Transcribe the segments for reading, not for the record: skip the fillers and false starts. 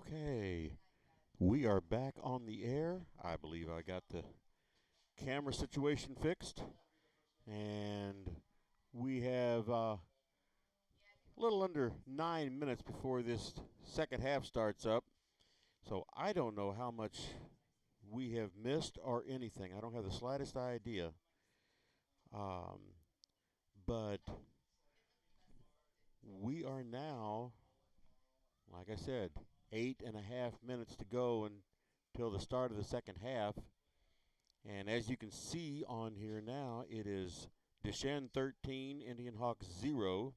Okay, we are back on the air. I believe I got the camera situation fixed, and we have a little under 9 minutes before this second half starts up. So I don't know how much we have missed or anything. I don't have the slightest idea. Um, but we are now, like I said, 8.5 minutes to go until the start of the second half. And as you can see on here now, it is Duchesne 13, IndianHawks 0.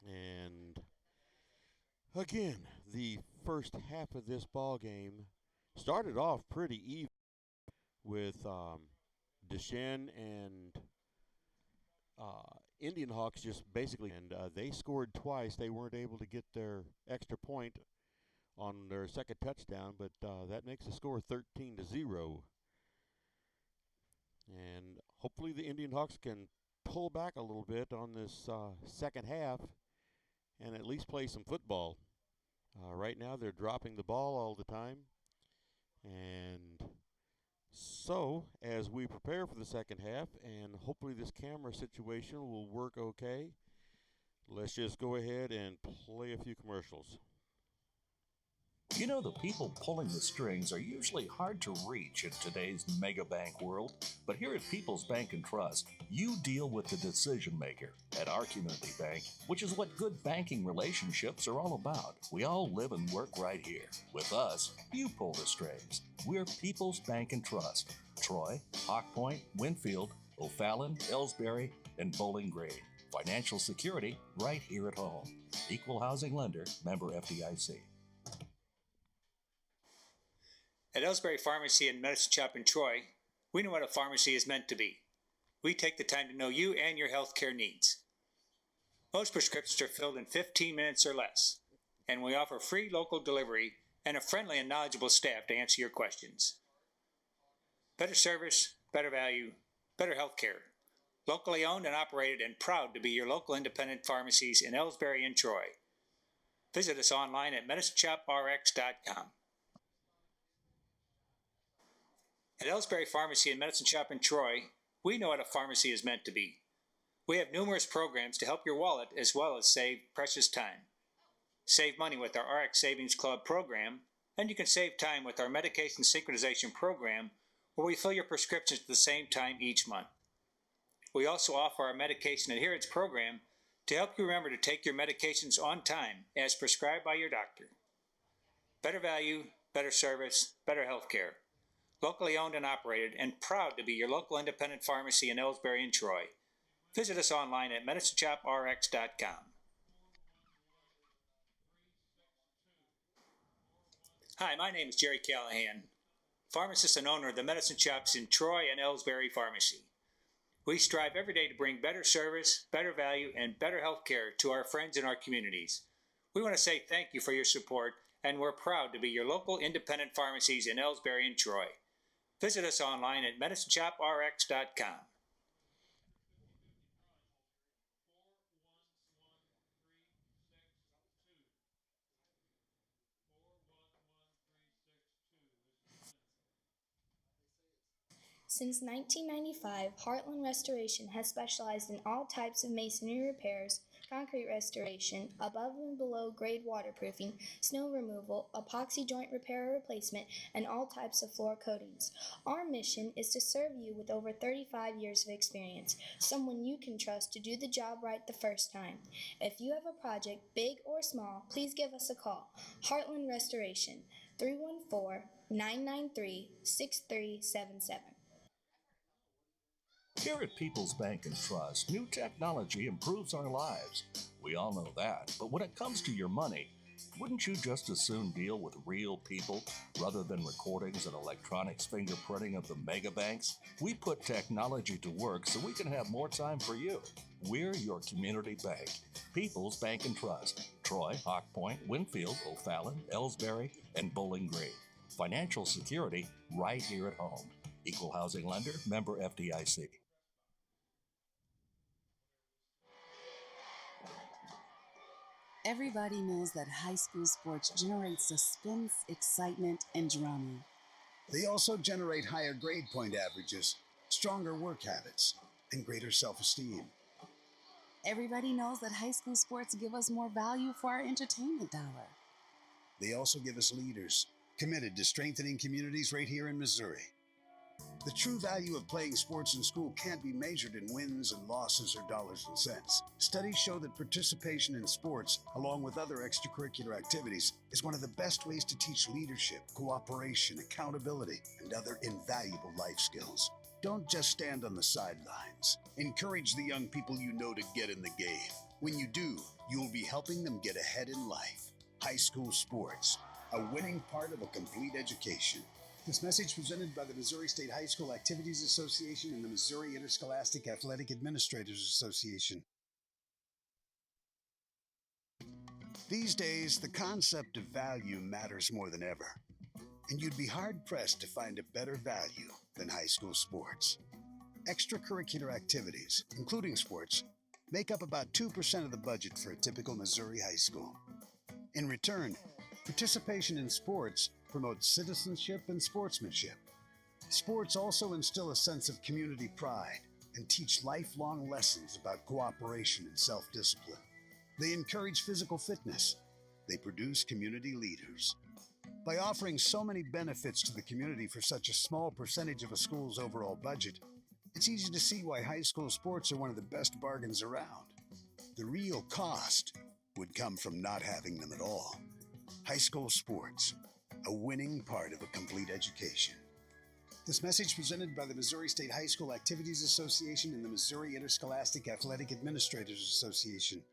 And again, the first half of this ball game started off pretty even with Duchesne and IndianHawks just basically, and they scored twice. They weren't able to get their extra point on their second touchdown, but that makes the score 13-0. And hopefully the IndianHawks can pull back a little bit on this second half and at least play some football. Right now they're dropping the ball all the time. And so as we prepare for the second half, and hopefully this camera situation will work okay, let's just go ahead and play a few commercials. You know, the people pulling the strings are usually hard to reach in today's mega bank world, but here at People's Bank and Trust, you deal with the decision maker. At our community bank, which is what good banking relationships are all about, we all live and work right here. With us, you pull the strings. We're People's Bank and Trust. Troy, Hawk Point, Winfield, O'Fallon, Elsberry, and Bowling Green. Financial security right here at home. Equal housing lender, member FDIC. At Elsberry Pharmacy and Medicine Shop in Troy, we know what a pharmacy is meant to be. We take the time to know you and your healthcare needs. Most prescriptions are filled in 15 minutes or less, and we offer free local delivery and a friendly and knowledgeable staff to answer your questions. Better service, better value, better healthcare. Locally owned and operated and proud to be your local independent pharmacies in Elsberry and Troy. Visit us online at medicineshoprx.com. At Elsberry Pharmacy and Medicine Shop in Troy, we know what a pharmacy is meant to be. We have numerous programs to help your wallet as well as save precious time. Save money with our RX Savings Club program, and you can save time with our medication synchronization program, where we fill your prescriptions at the same time each month. We also offer our medication adherence program to help you remember to take your medications on time as prescribed by your doctor. Better value, better service, better health care. Locally owned and operated, and proud to be your local independent pharmacy in Elsberry and Troy. Visit us online at medicineshoprx.com. Hi, my name is Jerry Callahan, pharmacist and owner of the medicine shops in Troy and Elsberry Pharmacy. We strive every day to bring better service, better value, and better health care to our friends in our communities. We want to say thank you for your support, and we're proud to be your local independent pharmacies in Elsberry and Troy. Visit us online at medicineshoprx.com. Since 1995, Heartland Restoration has specialized in all types of masonry repairs, concrete restoration, above and below grade waterproofing, snow removal, epoxy joint repair or replacement, and all types of floor coatings. Our mission is to serve you with over 35 years of experience, someone you can trust to do the job right the first time. If you have a project, big or small, please give us a call. Heartland Restoration, 314-993-6377. Here at People's Bank and Trust, new technology improves our lives. We all know that, but when it comes to your money, wouldn't you just as soon deal with real people rather than recordings and electronics fingerprinting of the mega banks? We put technology to work so we can have more time for you. We're your community bank. People's Bank and Trust. Troy, Hawk Point, Winfield, O'Fallon, Elsberry, and Bowling Green. Financial security right here at home. Equal housing lender, member FDIC. Everybody knows that high school sports generate suspense, excitement, and drama. They also generate higher grade point averages, stronger work habits, and greater self-esteem. Everybody knows that high school sports give us more value for our entertainment dollar. They also give us leaders committed to strengthening communities right here in Missouri. The true value of playing sports in school can't be measured in wins and losses or dollars and cents. Studies show that participation in sports, along with other extracurricular activities, is one of the best ways to teach leadership, cooperation, accountability, and other invaluable life skills. Don't just stand on the sidelines. Encourage the young people you know to get in the game. When you do, you'll be helping them get ahead in life. High school sports, a winning part of a complete education. This message presented by the Missouri State High School Activities Association and the Missouri Interscholastic Athletic Administrators Association. These days, the concept of value matters more than ever, and you'd be hard-pressed to find a better value than high school sports. Extracurricular activities, including sports, make up about 2% of the budget for a typical Missouri high school. In return, participation in sports promotes citizenship and sportsmanship. Sports also instill a sense of community pride and teach lifelong lessons about cooperation and self-discipline. They encourage physical fitness. They produce community leaders. By offering so many benefits to the community for such a small percentage of a school's overall budget, it's easy to see why high school sports are one of the best bargains around. The real cost would come from not having them at all. High school sports, a winning part of a complete education. This message presented by the Missouri State High School Activities Association and the Missouri Interscholastic Athletic Administrators Association.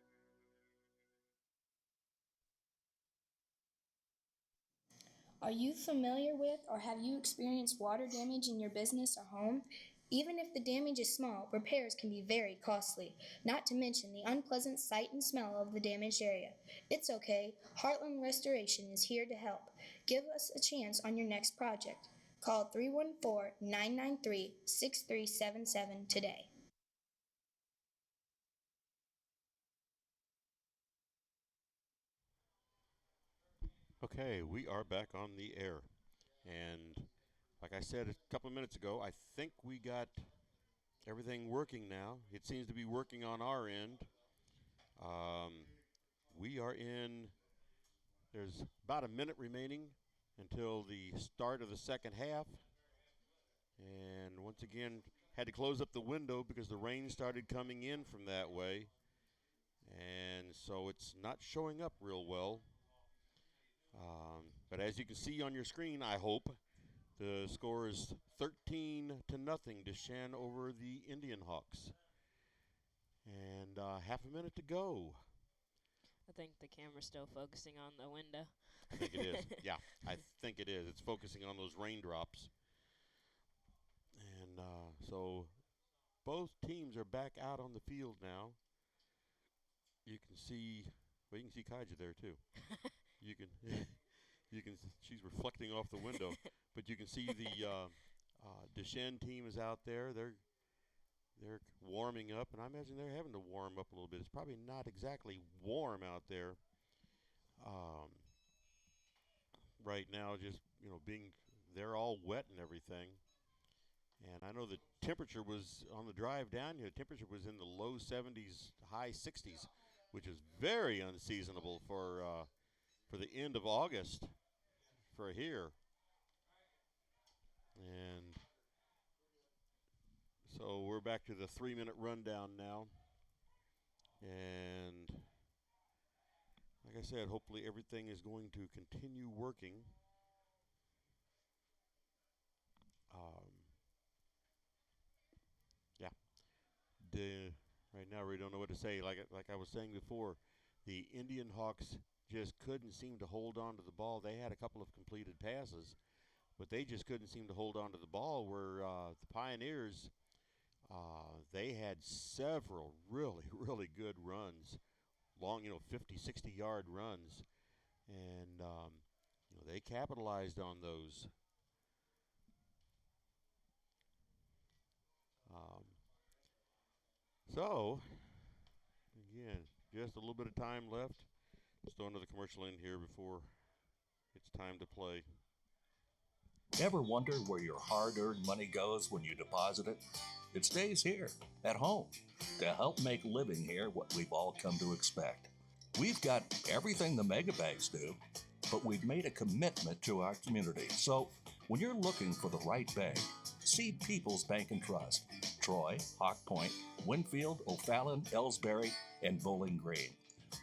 Are you familiar with or have you experienced water damage in your business or home? Even if the damage is small, repairs can be very costly, not to mention the unpleasant sight and smell of the damaged area. It's okay. Heartland Restoration is here to help. Give us a chance on your next project. Call 314-993-6377 today. Okay, we are back on the air. And like I said a couple of minutes ago, I think we got everything working now. It seems to be working on our end. Um, we are in, there's about a minute remaining until the start of the second half. And once again, had to close up the window because the rain started coming in from that way. And so it's not showing up real well. But as you can see on your screen, I hope, the score is 13-0, Duchesne over the IndianHawks. And half a minute to go. I think the camera's still focusing on the window. I think it is. Yeah, I think it is. It's focusing on those raindrops. And so both teams are back out on the field now. You can see, well, you can see Kaija there too. You can, she's reflecting off the window, but you can see the Duchesne team is out there. They're warming up, and I imagine they're having to warm up a little bit. It's probably not exactly warm out there right now. Just they're all wet and everything. And I know the temperature was on the drive down here. The temperature was in the low 70s, high 60s, which is very unseasonable for the end of August for here. And so we're back to the 3-minute rundown now. And like I said, hopefully everything is going to continue working. Yeah. Right now we don't know what to say. Like I was saying before, the IndianHawks just couldn't seem to hold on to the ball. They had a couple of completed passes, but they just couldn't seem to hold on to the ball. Where the Pioneers, they had several really, really good runs, long, 50, 60-yard runs, and they capitalized on those. Um, so, again, just a little bit of time left. Let's throw another commercial in here before it's time to play. Ever wonder where your hard-earned money goes when you deposit it? It stays here, at home, to help make living here what we've all come to expect. We've got everything the mega banks do, but we've made a commitment to our community. So when you're looking for the right bank, see People's Bank and Trust. Troy, Hawk Point, Winfield, O'Fallon, Ellsbury, and Bowling Green.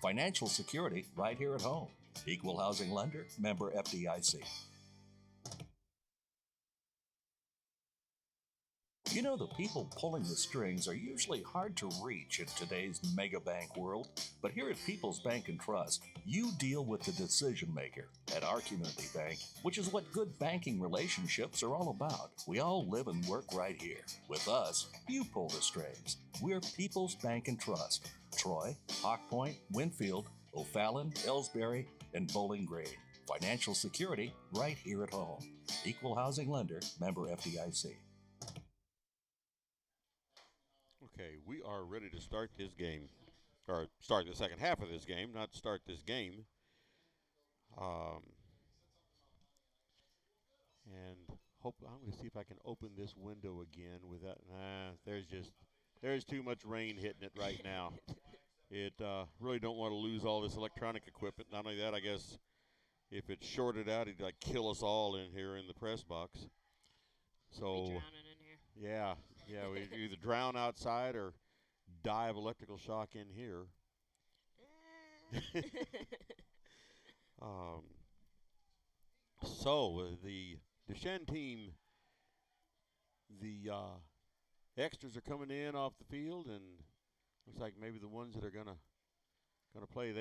Financial security right here at home. Equal housing lender, member FDIC. You know, the people pulling the strings are usually hard to reach in today's mega bank world, but here at People's Bank and Trust, you deal with the decision maker at our community bank, which is what good banking relationships are all about. We all live and work right here. With us, you pull the strings. We're People's Bank and Trust. Troy, Hawk Point, Winfield, O'Fallon, Ellsbury, and Bowling Green. Financial security right here at home. Equal housing lender, member FDIC. Okay, we are ready to start this game, or start the second half of this game, not start this game. And I'm going to see if I can open this window again without. There's too much rain hitting it right now. It really don't want to lose all this electronic equipment. Not only that, I guess if it's shorted out, it'd like kill us all in here in the press box. So We'll be drowning in here. yeah, we either drown outside or die of electrical shock in here. So the Duchesne team, the extras are coming in off the field, and looks like maybe the ones that are gonna play,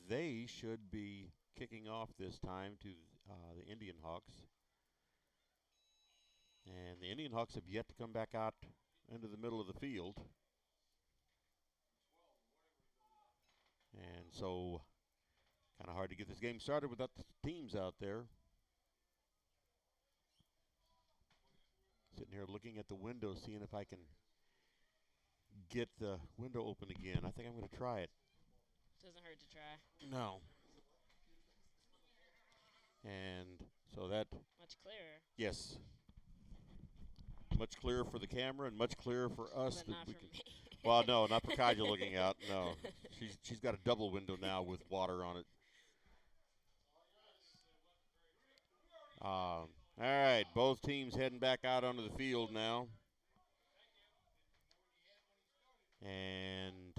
they should be kicking off this time to the IndianHawks. And the IndianHawks have yet to come back out into the middle of the field. And so kind of hard to get this game started without the teams out there. Sitting here looking at the window, seeing if I can get the window open again. I think I'm going to try it. Doesn't hurt to try. No. And so that. Much clearer. Yes. Much clearer for the camera and much clearer for us. But not for me. Well, no, not for Kaja looking out. No. She's got a double window now with water on it. All right, both teams heading back out onto the field now. And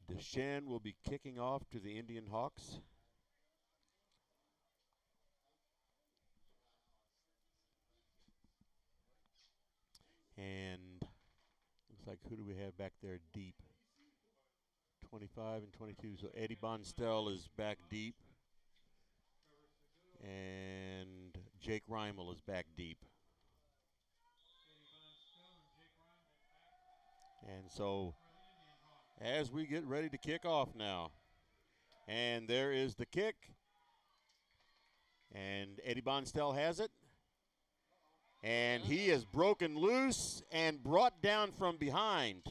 Duchesne will be kicking off to the IndianHawks. And looks like, who do we have back there deep? 25 and 22. So Eddie Bonstel is back deep. And Jake Reimel is back deep. And so as we get ready to kick off now, and there is the kick. And Eddie Bonstel has it. And he is broken loose and brought down from behind.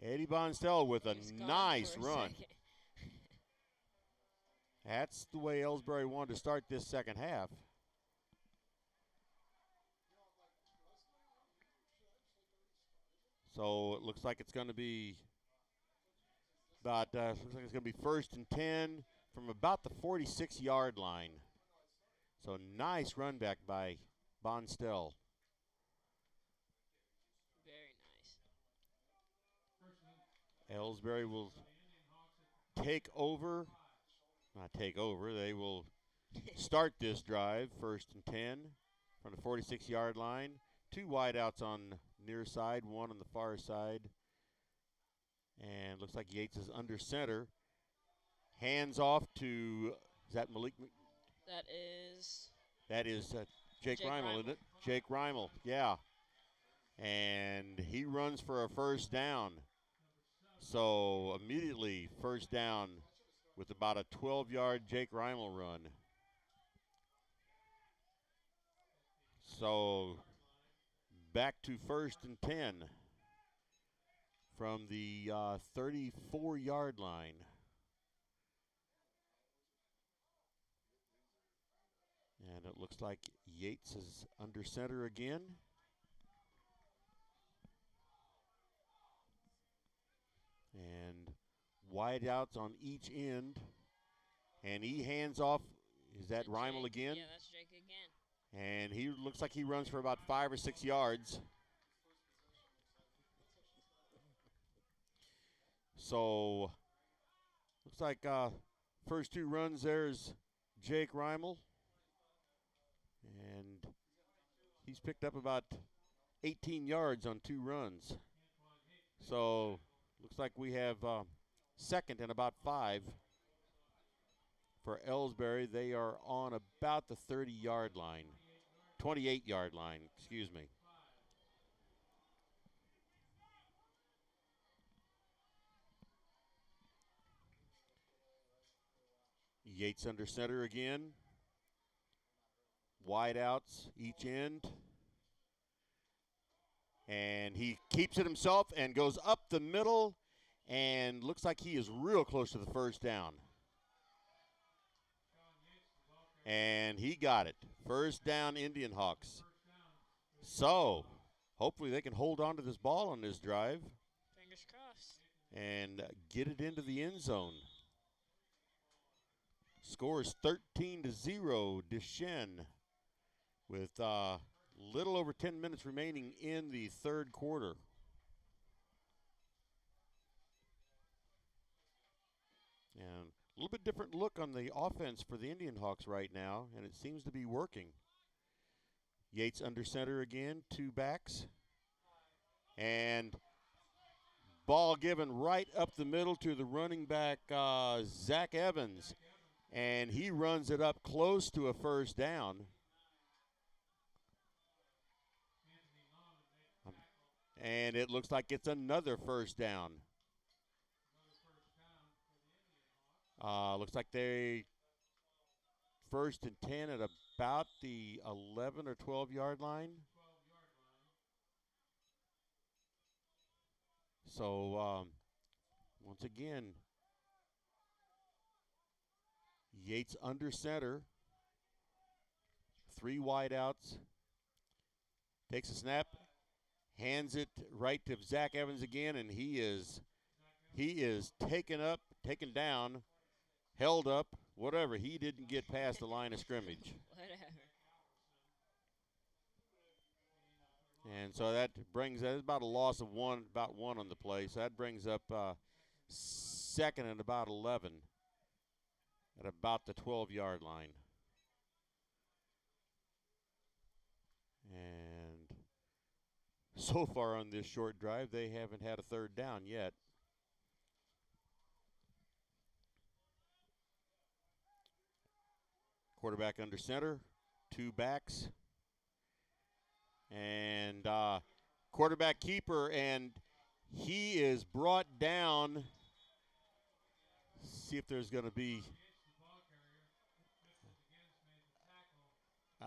Eddie Bonstel with a nice run. That's the way Ellsbury wanted to start this second half. So it looks like it's going to be about looks like it's going to be 1st and 10 from about the 46-yard line. So nice run back by Bonstel. Very nice. Ellsbury will take over. Not take over. They will start this drive 1st and 10 from the 46-yard line. 2 wideouts on near side, 1 on the far side. And looks like Yates is under center. Hands off to, is that Malik? That is Jake Reimel, isn't it? Jake Reimel, yeah. And he runs for a first down. So immediately 1st down with about a 12-yard Jake Reimel run. So back to 1st and 10 from the 34-yard line. And it looks like Yates is under center again. And wide outs on each end. And he hands off. Is that Reimel again? Yeah, that's Jake again. And he looks like he runs for about 5 or 6 yards. So, looks like first 2 runs there's Jake Reimel. And he's picked up about 18 yards on 2 runs. So, looks like we have second and about 5 for Elsberry. They are on about the 30-yard line. 28-yard line, excuse me. Yates under center again. Wide outs each end. And he keeps it himself and goes up the middle and looks like he is real close to the first down. And he got it. First down, IndianHawks. So, hopefully they can hold on to this ball on this drive. Fingers crossed. And get it into the end zone. Score is 13-0, Duchesne, with little over 10 minutes remaining in the third quarter. And a little bit different look on the offense for the IndianHawks right now, and it seems to be working. Yates under center again, 2 backs. And ball given right up the middle to the running back, Zach Evans. And he runs it up close to a first down. And it looks like it's another first down. Looks like they first and 10 at about the 11 or 12-yard line. So, once again, Yates under center. 3 wide outs. Takes a snap. Hands it right to Zach Evans again, and he is taken up, taken down, held up, whatever. He didn't get past the line of scrimmage. Whatever. And so that brings that's about a loss of about 1 on the play. So that brings up second and about 11 at about the 12-yard line. And so far on this short drive, they haven't had a third down yet. Quarterback under center, 2 backs. And quarterback keeper, and he is brought down. See if there's going to be.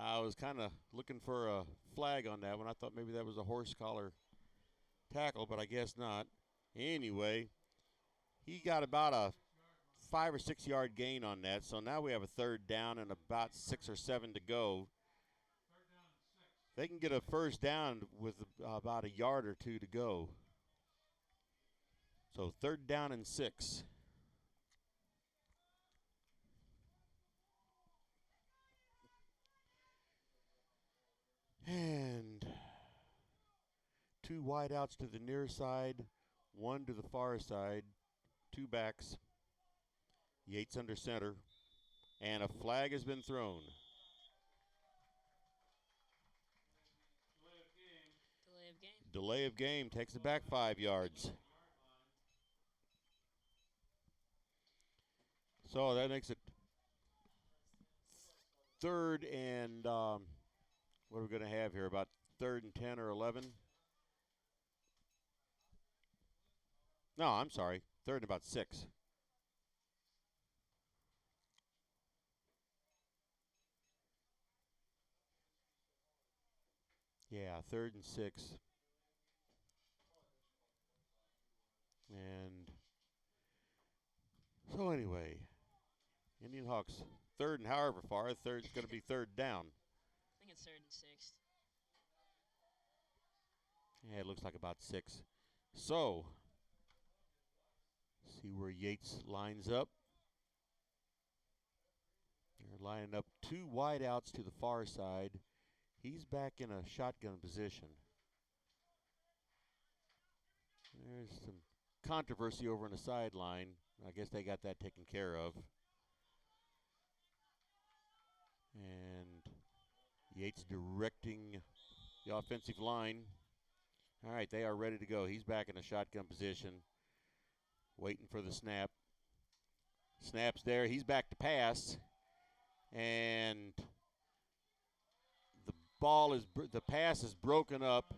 I was kind of looking for a flag on that one. I thought maybe that was a horse collar tackle, but I guess not. Anyway, he got about a 5 or 6 yard gain on that. So now we have a third down and about 6 or 7 to go. They can get a first down with about a yard or 2 to go. So third down and 6. And 2 wide outs to the near side, 1 to the far side, 2 backs. Yates under center, and a flag has been thrown. Delay of game takes it back 5 yards. So that makes it third and what are we going to have here? About 3rd and 10 or 11? No, I'm sorry. 3rd and about 6. Yeah, 3rd and 6. And so anyway, Indian Hawks 3rd and however far. Third is going to be 3rd down. I think it's 3rd and 6. Yeah, it looks like about 6. So, see where Yates lines up. They're lining up 2 wideouts to the far side. He's back in a shotgun position. There's some controversy over on the sideline. I guess they got that taken care of. And Yates directing the offensive line. All right, they are ready to go. He's back in a shotgun position, waiting for the snap. Snap's there. He's back to pass. And the pass is broken up.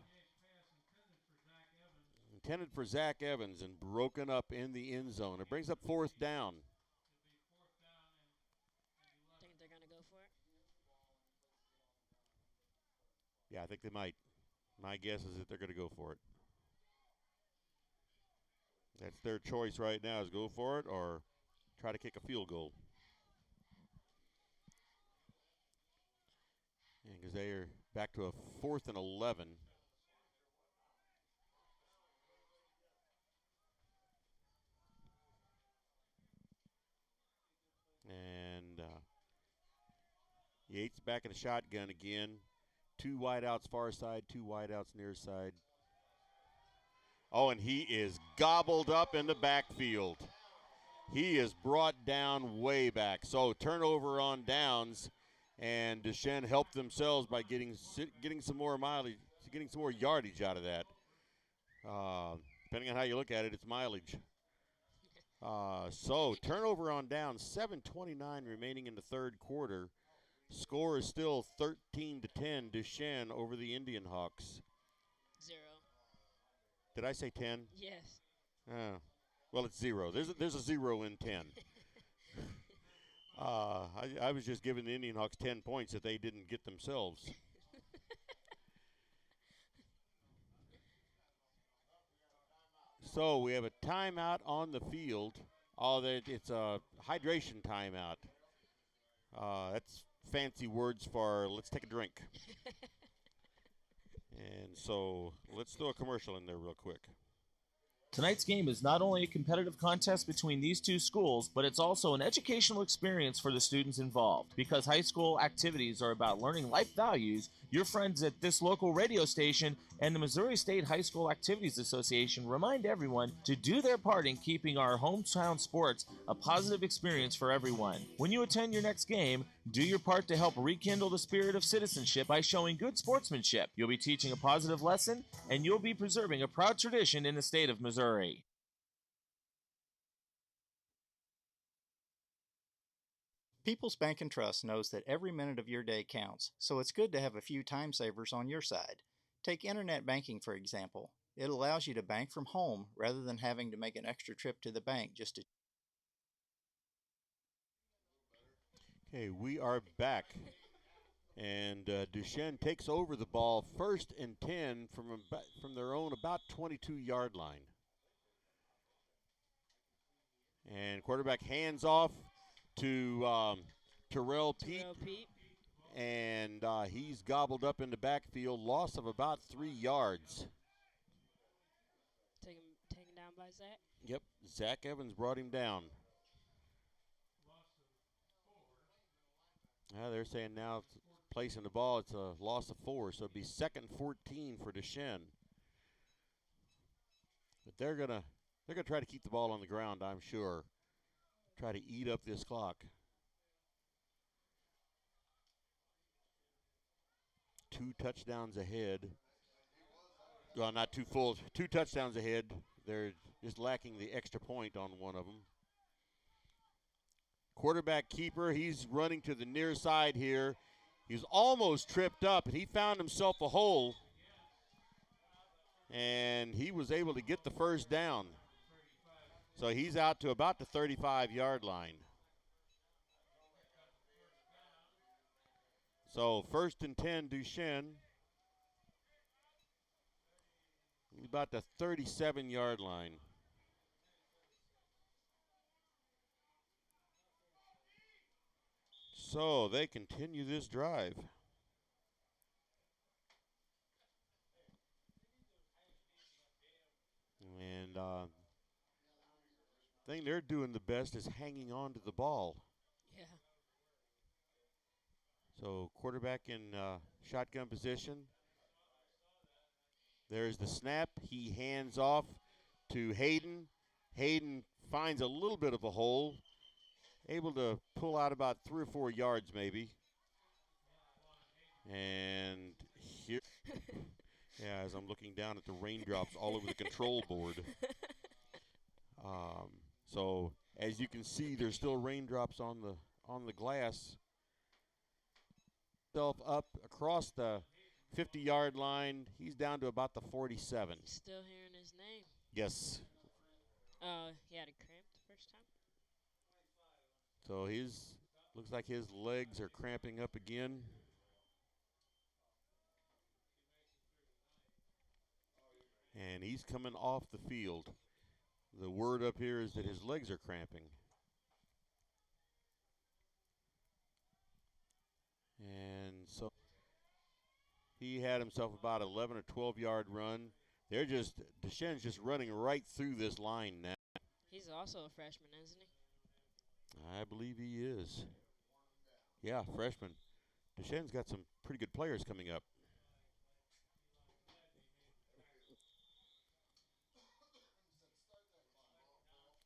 Intended for Zach Evans and broken up in the end zone. It brings up 4th down. Think they're going to go for it? Yeah, I think they might. My guess is that they're going to go for it. That's their choice right now, is go for it or try to kick a field goal. And because they are back to a 4th and 11. And Yates back in the shotgun again. 2 wideouts far side, 2 wideouts near side. Oh, and he is gobbled up in the backfield. He is brought down way back. So turnover on downs, and Duchesne helped themselves by getting some more mileage, getting some more yardage out of that. Depending on how you look at it, it's mileage. So turnover on downs, 7:29 remaining in the 3rd quarter. Score is still 13-10, Duchesne over the Indian Hawks. 0. Did I say 10? Yes. Well, it's 0. There's a 0 in 10. I was just giving the Indian Hawks 10 points that they didn't get themselves. So we have a timeout on the field. It's a hydration timeout. That's fancy words for let's take a drink. And so let's throw a commercial in there real quick. Tonight's game is not only a competitive contest between these two schools, but it's also an educational experience for the students involved. Because high school activities are about learning life values, your friends at this local radio station and the Missouri State High School Activities Association remind everyone to do their part in keeping our hometown sports a positive experience for everyone. When you attend your next game, do your part to help rekindle the spirit of citizenship by showing good sportsmanship. You'll be teaching a positive lesson, and you'll be preserving a proud tradition in the state of Missouri. People's Bank and Trust knows that every minute of your day counts, so it's good to have a few time savers on your side. Take internet banking, for example. It allows you to bank from home rather than having to make an extra trip to the bank just to... Okay, we are back. And Duchesne takes over the ball 1st and 10 from their own about 22-yard line. And quarterback hands off to Terrell Pete. And he's gobbled up in the backfield, loss of about 3 yards. Taken down by Zach? Yep, Zach Evans brought him down. They're saying now placing the ball, it's a loss of 4, so it'd be 2nd and 14 for Duchesne. But they're gonna try to keep the ball on the ground, I'm sure. Try to eat up this clock. 2 touchdowns ahead. Well, not too full. 2 touchdowns ahead. They're just lacking the extra point on one of them. Quarterback keeper, he's running to the near side here. He's almost tripped up, and he found himself a hole. And he was able to get the 1st down. So he's out to about the 35-yard line. So 1st and 10, Duchesne. about the 37-yard line. So they continue this drive. And thing they're doing the best is hanging on to the ball. Yeah. So quarterback in shotgun position. There's the snap. He hands off to Hayden. Hayden finds a little bit of a hole, able to pull out about 3 or 4 yards maybe. And here, yeah, as I'm looking down at the raindrops all over the control board. So as you can see, there's still raindrops on the glass. Up across the 50-yard line. He's down to about the 47. Still hearing his name. Yes. He had a cramp the first time. So looks like his legs are cramping up again. And he's coming off the field. The word up here is that his legs are cramping. And so he had himself about 11 or 12-yard run. Duchesne's just running right through this line now. He's also a freshman, isn't he? I believe he is. Yeah, freshman. Duchesne's got some pretty good players coming up.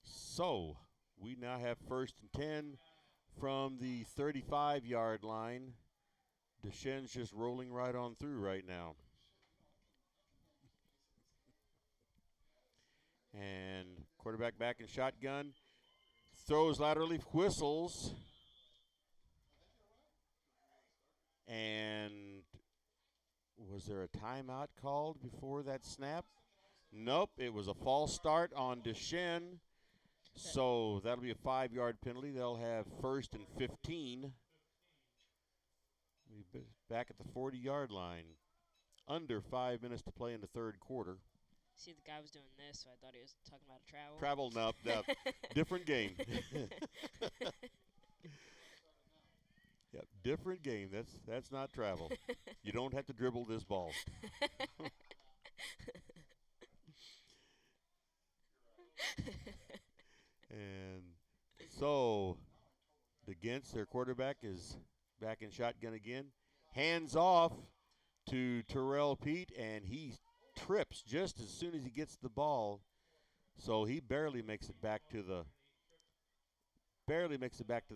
So we now have 1st and 10 from the 35-yard line. Duchesne's just rolling right on through right now. And quarterback back in shotgun. Throws laterally, whistles. And was there a timeout called before that snap? Nope, it was a false start on Duchesne. So that'll be a 5-yard penalty. They'll have 1st and 15. Back at the 40-yard line. Under 5 minutes to play in the 3rd quarter. See, the guy was doing this, so I thought he was talking about a travel. Travel, no, different game. Yep, different game. That's not travel. You don't have to dribble this ball. And so their quarterback is back in shotgun again. Hands off to Terrell Pete, and he trips just as soon as he gets the ball. So he barely makes it back to the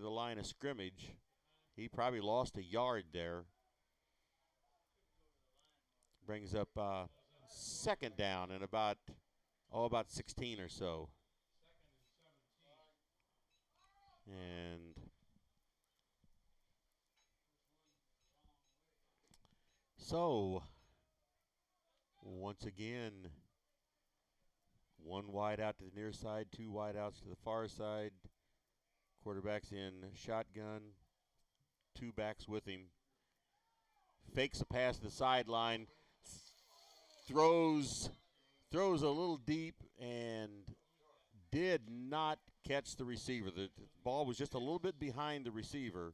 line of scrimmage. He probably lost a yard there. Brings up 2nd down and about 16 or so. And so once again, 1 wide out to the near side, 2 wide outs to the far side. Quarterback's in shotgun, 2 backs with him. Fakes a pass to the sideline, throws a little deep and did not catch the receiver. The ball was just a little bit behind the receiver,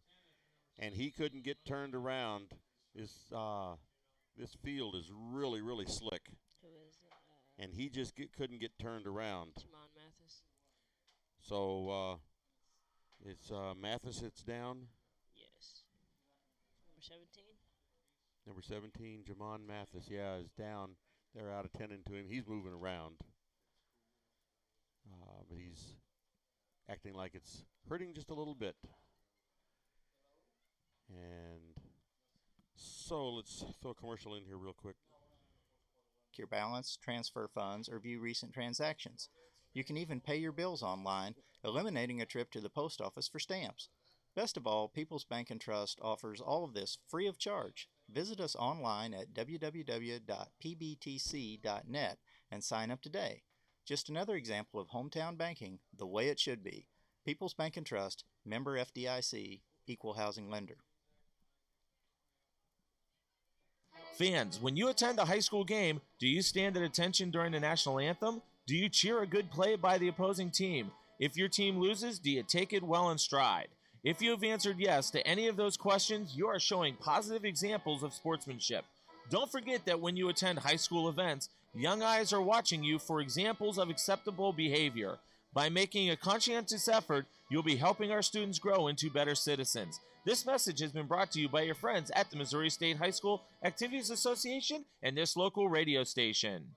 and he couldn't get turned around. This field is really, really slick. Who is it? And he just couldn't get turned around. Jamon Mathis. So it's Mathis that's down. Yes. Number 17. Number 17, Jamon Mathis, is down. They're out of 10 into him. He's moving around. But he's acting like it's hurting just a little bit. And so let's throw a commercial in here real quick. Your balance, transfer funds, or view recent transactions. You can even pay your bills online, eliminating a trip to the post office for stamps. Best of all, People's Bank and Trust offers all of this free of charge. Visit us online at www.pbtc.net and sign up today. Just another example of hometown banking the way it should be. People's Bank and Trust, member FDIC, equal housing lender. Fans, when you attend a high school game, do you stand at attention during the national anthem? Do you cheer a good play by the opposing team? If your team loses, do you take it well in stride? If you have answered yes to any of those questions, you are showing positive examples of sportsmanship. Don't forget that when you attend high school events, young eyes are watching you for examples of acceptable behavior. By making a conscientious effort, you'll be helping our students grow into better citizens. This message has been brought to you by your friends at the Missouri State High School Activities Association and this local radio station.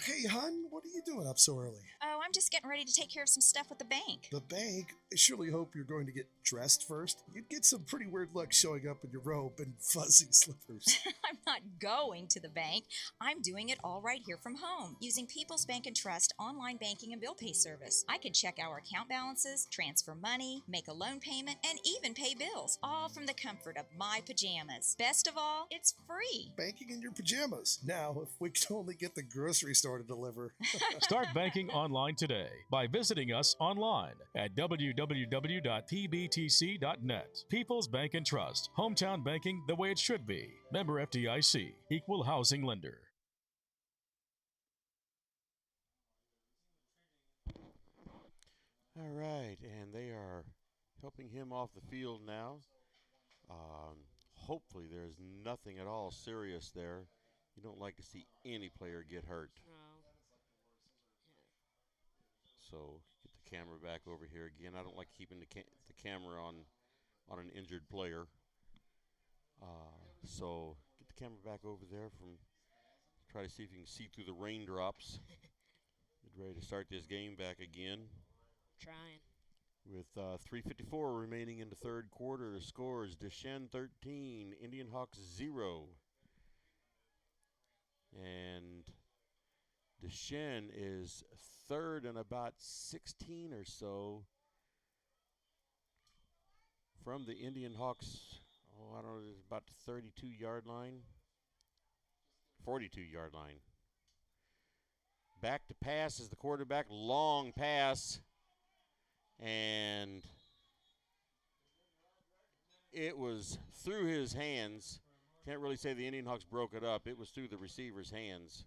Hey, hon, what are you doing up so early? Oh, I'm just getting ready to take care of some stuff with the bank. The bank? I surely hope you're going to get dressed first. You'd get some pretty weird looks showing up in your robe and fuzzy slippers. I'm not going to the bank. I'm doing it all right here from home using People's Bank and Trust online banking and bill pay service. I can check our account balances, transfer money, make a loan payment, and even pay bills, all from the comfort of my pajamas. Best of all, it's free. Banking in your pajamas. Now, if we could only get the grocery store to deliver. Start banking online today by visiting us online at www.pbtc.net. People's Bank and Trust. Hometown banking the way it should be. Member FDIC. Equal housing lender. All right, and they are helping him off the field now. Hopefully there's nothing at all serious there. You don't like to see any player get hurt. No. So get the camera back over here again. I don't like keeping the camera on an injured player. So get the camera back over there. Try to see if you can see through the raindrops. Get ready to start this game back again. Trying. With 3:54 remaining in the third quarter, the score is Duchesne 13, IndianHawks 0. And Duchesne is third and about 16 or so from the IndianHawks. Oh, I don't know, it's about the 32-yard line, 42-yard line. Back to pass is the quarterback, long pass, and it was through his hands. Can't really say the IndianHawks broke it up. It was through the receiver's hands.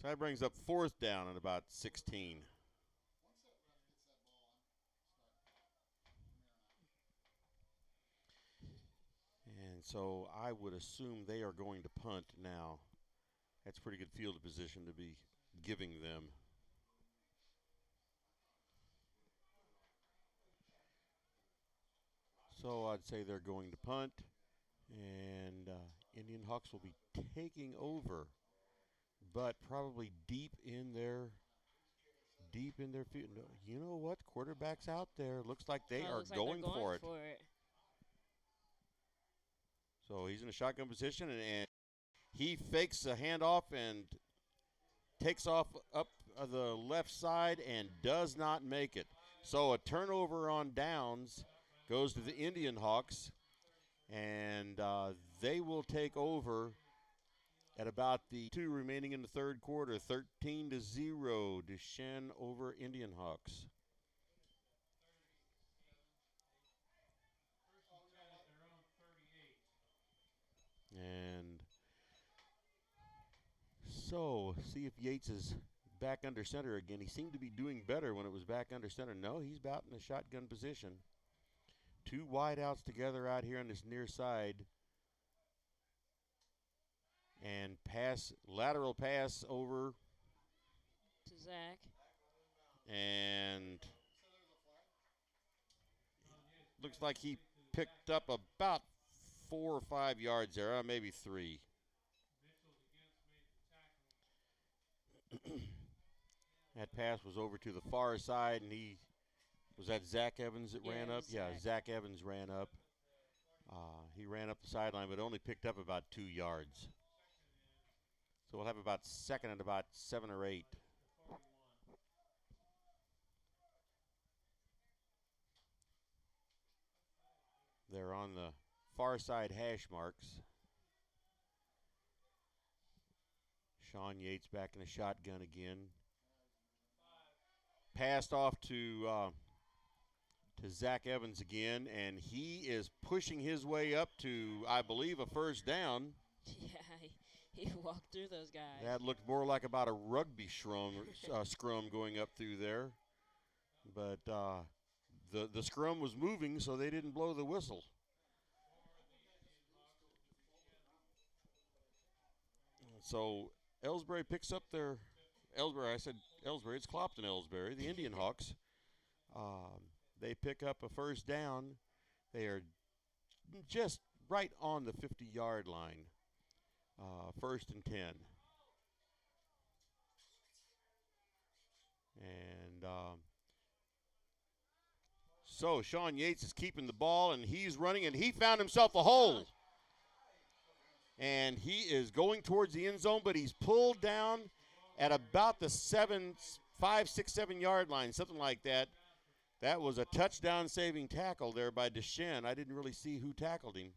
So that brings up fourth down at about 16. And so I would assume they are going to punt now. That's pretty good field position to be giving them. So I'd say they're going to punt, and IndianHawks will be taking over, but probably deep in their field. No, you know what? Quarterback's out there. Looks like they are going for it. So he's in a shotgun position, and he fakes a handoff and takes off up the left side and does not make it. So a turnover on downs goes to the IndianHawks, and they will take over at about the 2 remaining in the third quarter, 13-0, Duchesne over IndianHawks. And so, see if Yates is back under center again. He seemed to be doing better when it was back under center. No, he's about in a shotgun position. 2 wideouts together out here on this near side. And lateral pass over to Zach. And looks like he picked up about 4 or 5 yards there, maybe 3. That pass was over to the far side, and was that Zach Evans that ran up? Yeah, Zach Evans ran up. He ran up the sideline, but only picked up about 2 yards. So we'll have about second and about 7 or 8. They're on the far side hash marks. Sean Yates back in the shotgun again. Passed off to Zach Evans again, and he is pushing his way up to, I believe, a first down. Yeah, he walked through those guys. That looked more like about a rugby scrum going up through there. But the scrum was moving, so they didn't blow the whistle. So Elsberry picks up their Elsberry. I said Elsberry. It's Clopton-Elsberry, the IndianHawks. They pick up a first down. They are just right on the 50-yard line. First and 10. And so Sean Yates is keeping the ball, and he's running, and he found himself a hole. And he is going towards the end zone, but he's pulled down at about the 5, 6, 7 yard line, something like that. That was a touchdown-saving tackle there by Duchesne. I didn't really see who tackled him.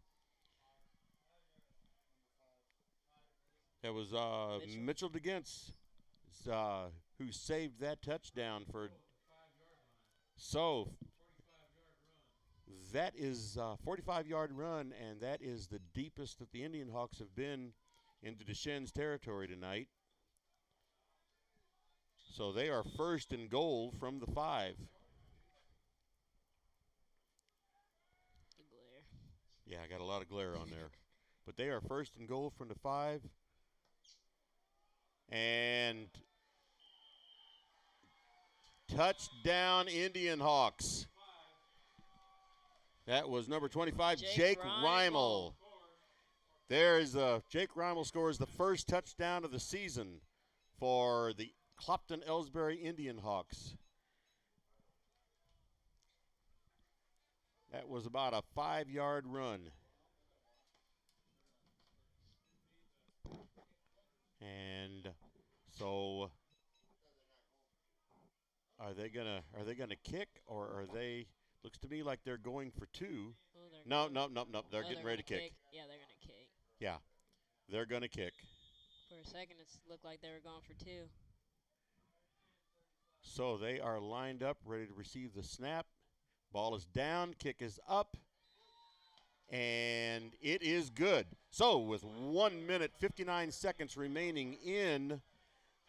That was Mitchell Duchesne, who saved that touchdown for. So that is a 45-yard run, and that is the deepest that the IndianHawks have been into Duchesne's territory tonight. So they are first and goal from the 5. The glare. Yeah, I got a lot of glare on there. But they are first and goal from the 5. And touchdown IndianHawks. That was number 25, Jake Reimel. There's Jake Reimel scores the first touchdown of the season for the Clopton-Elsberry IndianHawks. That was about a 5-yard run. And so are they gonna kick, or are they? Looks to me like they're going for 2. No. They're getting ready to kick. Yeah, they're gonna kick. Yeah, they're gonna kick. For a second, it looked like they were going for 2. So they are lined up, ready to receive the snap. Ball is down, kick is up, and it is good. So with 1 minute, 59 seconds remaining in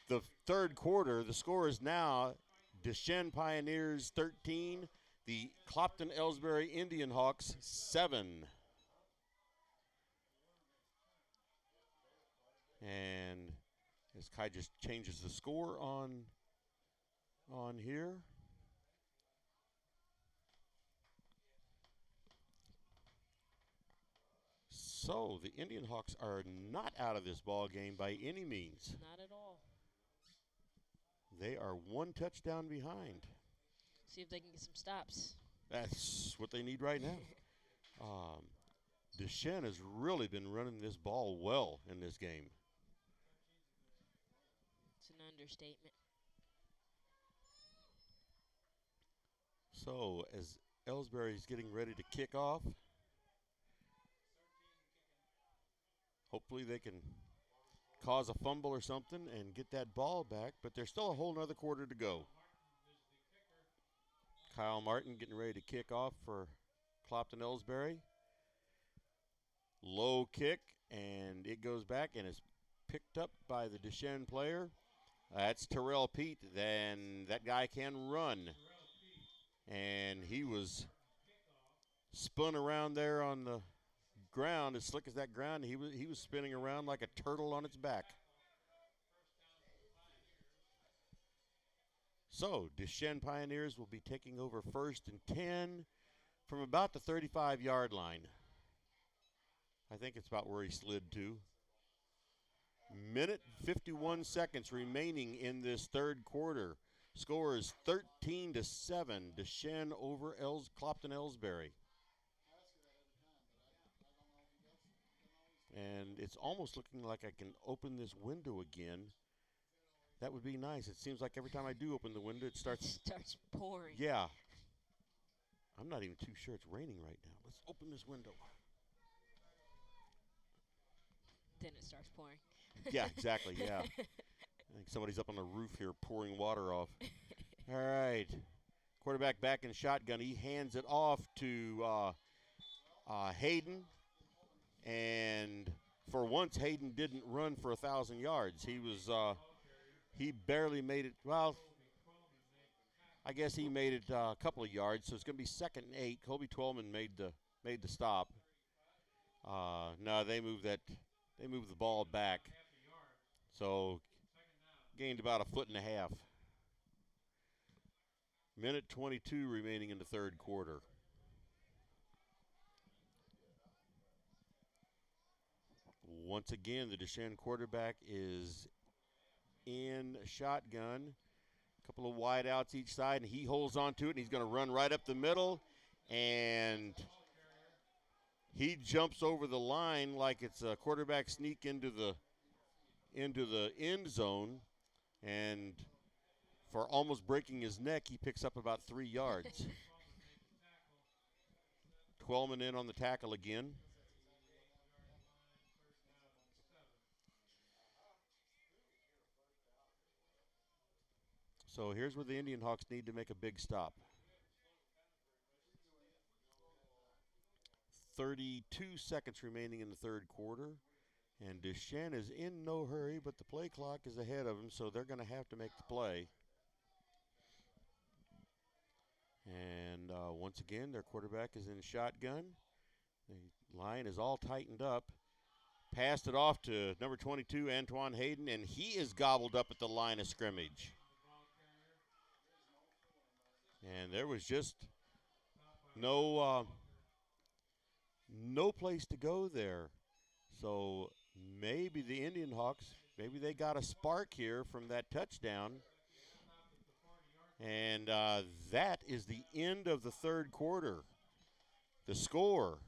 the third quarter, the score is now Duchesne Pioneers 13, the Clopton-Elsberry IndianHawks 7. And as Kai just changes the score on here. So the IndianHawks are not out of this ball game by any means. Not at all. They are 1 touchdown behind. See if they can get some stops. That's what they need right now. Duchesne has really been running this ball well in this game. It's an understatement. So as Ellsbury's getting ready to kick off, hopefully they can cause a fumble or something and get that ball back, but there's still a whole nother quarter to go. Kyle Martin getting ready to kick off for Clopton-Elsberry. Low kick, and it goes back and is picked up by the Duchesne player. That's Terrell Pete. Then that guy can run. And he was spun around there on the ground, as slick as that ground. He was spinning around like a turtle on its back. So Duchesne Pioneers will be taking over first and 10 from about the 35-yard line. I think it's about where he slid to. Minute 51 seconds remaining in this third quarter. Score is 13-7. Duchesne over Clopton-Elsberry. And it's almost looking like I can open this window again. That would be nice. It seems like every time I do open the window, it starts pouring. Yeah. I'm not even too sure it's raining right now. Let's open this window. Then it starts pouring. Yeah, exactly, yeah. I think somebody's up on the roof here pouring water off. All right. Quarterback back in shotgun. He hands it off to Hayden. And for once, Hayden didn't run for 1,000 yards. He barely made it. Well, I guess he made it a couple of yards, so it's going to be 2nd and 8. Colby Twellman made the stop. No, they moved the ball back. So gained about 1.5 feet. Minute 22 remaining in the third quarter. Once again, the Duchesne quarterback is in shotgun. A couple of wide outs each side, and he holds on to it, and he's going to run right up the middle, and he jumps over the line like it's a quarterback sneak into the end zone, and for almost breaking his neck, he picks up about 3 yards. Twellman in on the tackle again. So here's where the IndianHawks need to make a big stop. 32 seconds remaining in the third quarter. And Duchesne is in no hurry, but the play clock is ahead of him, so they're going to have to make the play. And once again, their quarterback is in shotgun. The line is all tightened up. Passed it off to number 22, Antoine Hayden, and he is gobbled up at the line of scrimmage. And there was just no place to go there. So maybe the IndianHawks, maybe they got a spark here from that touchdown. And that is the end of the third quarter. The score,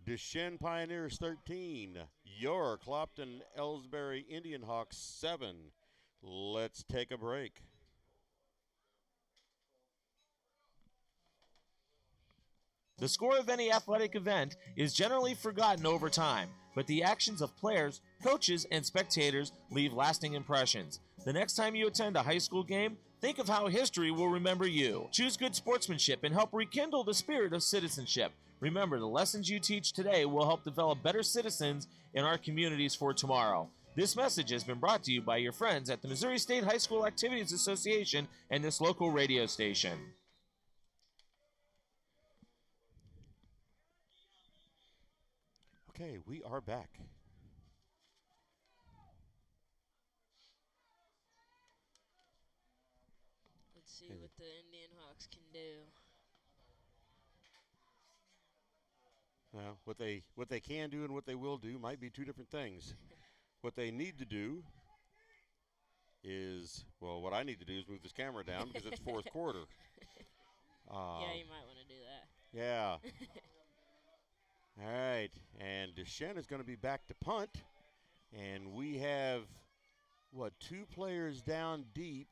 Duchesne Pioneers 13, your Clopton-Elsberry IndianHawks 7. Let's take a break. The score of any athletic event is generally forgotten over time, but the actions of players, coaches, and spectators leave lasting impressions. The next time you attend a high school game, think of how history will remember you. Choose good sportsmanship and help rekindle the spirit of citizenship. Remember, the lessons you teach today will help develop better citizens in our communities for tomorrow. This message has been brought to you by your friends at the Missouri State High School Activities Association and this local radio station. Okay, we are back. Let's see what the IndianHawks can do. Well, what they can do and what they will do might be two different things. What they need to do is, well, what I need to do is move this camera down because it's fourth quarter. Yeah, you might want to do that. Yeah. All right, and Duchesne is going to be back to punt, and we have, two players down deep.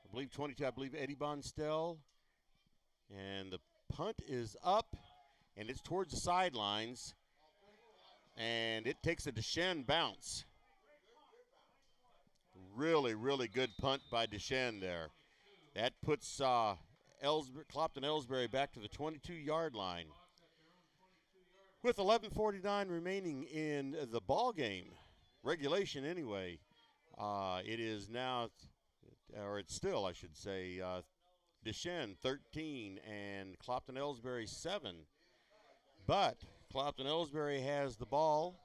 I believe 22, I believe Eddie Bonstel, and the punt is up, and it's towards the sidelines, and it takes a Duchesne bounce. Really, really good punt by Duchesne there. That puts Clopton-Elsberry back to the 22-yard line. With 11:49 remaining in the ball game, regulation anyway, it is now, or it's still, I should say, Duchesne 13 and Clopton-Elsberry 7. But Clopton-Elsberry has the ball,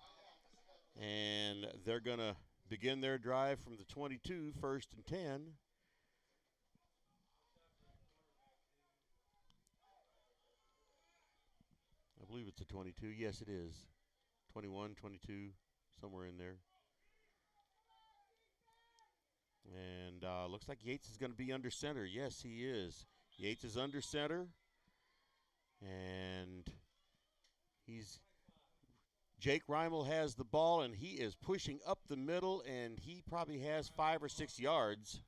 and they're going to begin their drive from the 22, 1st and 10. I believe it's a 22. Yes, it is. 21, 22, somewhere in there. And looks like Yates is going to be under center. Yes, he is. Yates is under center. And Jake Reimel has the ball, and he is pushing up the middle, and he probably has 5 or 6 yards.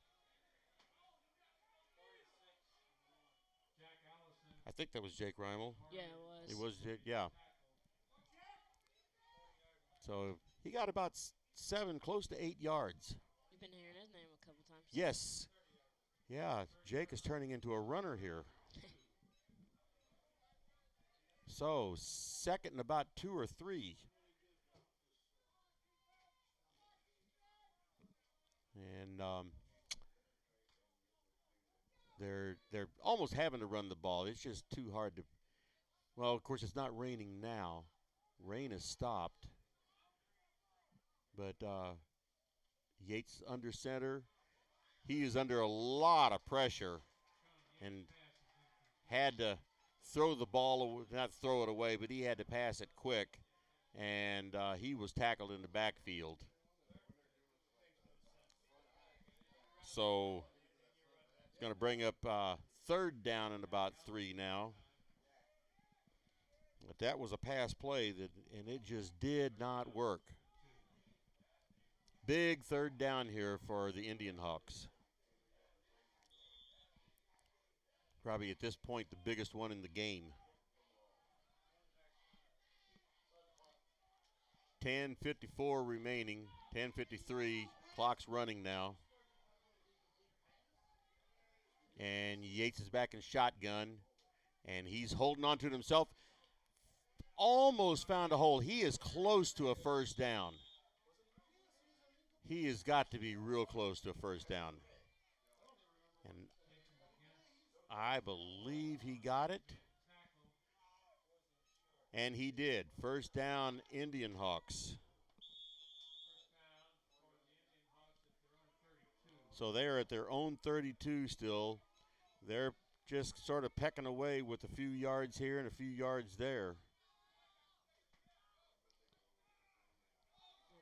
I think that was Jake Reimel. Yeah, it was. It was, yeah. So he got about 7, close to 8 yards. You've been hearing his name a couple times. Yes. Yeah, Jake is turning into a runner here. So, second and about 2 or 3. And they're almost having to run the ball. It's just too hard to. Well, of course, it's not raining now. Rain has stopped. But Yates under center. He is under a lot of pressure and had to throw the ball, not throw it away, but he had to pass it quick. And he was tackled in the backfield. So it's going to bring up third down and about 3 now. But that was a pass play, and it just did not work. Big third down here for the IndianHawks. Probably at this point the biggest one in the game. 10:54 remaining, 10:53, clock's running now. And Yates is back in shotgun, and he's holding on to it himself. Almost found a hole. He is close to a first down. He has got to be real close to a first down. And I believe he got it. And he did. First down, IndianHawks. So they are at their own 32 still. They're just sort of pecking away with a few yards here and a few yards there.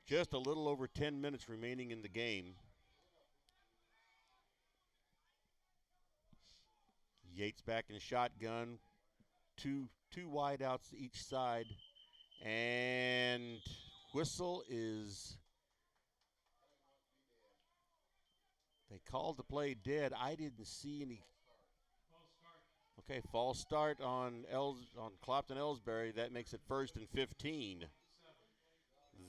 Just a little over 10 minutes remaining in the game. Yates back in shotgun. Two wideouts each side. And whistle is, they called the play dead. I didn't see any. Okay, false start on Clopton-Elsberry. That makes it 1st and 15.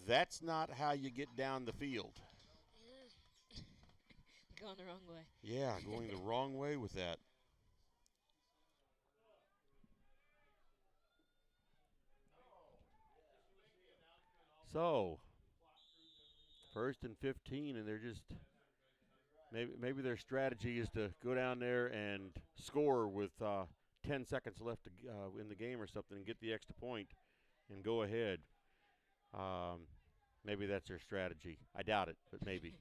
That's not how you get down the field. Going the wrong way. Yeah, going the wrong way with that. So, 1st and 15, and they're just maybe their strategy is to go down there and score with 10 seconds left in the game or something and get the extra point and go ahead. Maybe that's their strategy. I doubt it, but maybe.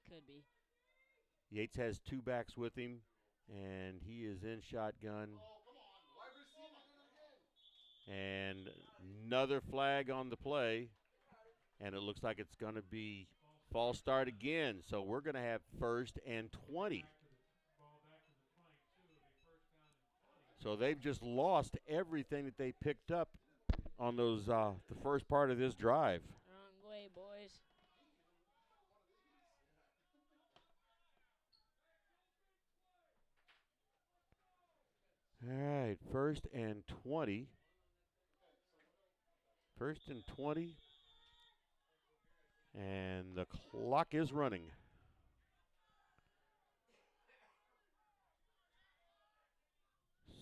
Could be. Yates has 2 backs with him, and he is in shotgun. And another flag on the play, and it looks like it's going to be false start again. So we're going to have 1st and 20. So they've just lost everything that they picked up on those the first part of this drive. Wrong way, boys. All right, 1st and 20. 1st and 20. And the clock is running.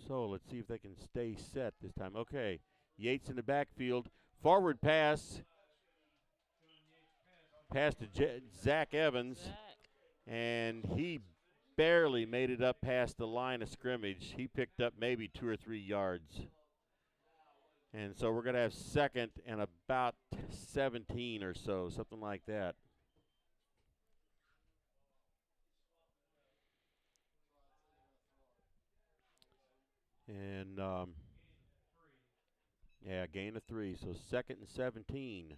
So let's see if they can stay set this time. Okay, Yates in the backfield. Forward pass. Pass to Zach Evans. And he barely made it up past the line of scrimmage. He picked up maybe 2 or 3 yards. And so we're going to have 2nd and about 17 or so, something like that. And, yeah, gain of 3. So 2nd and 17.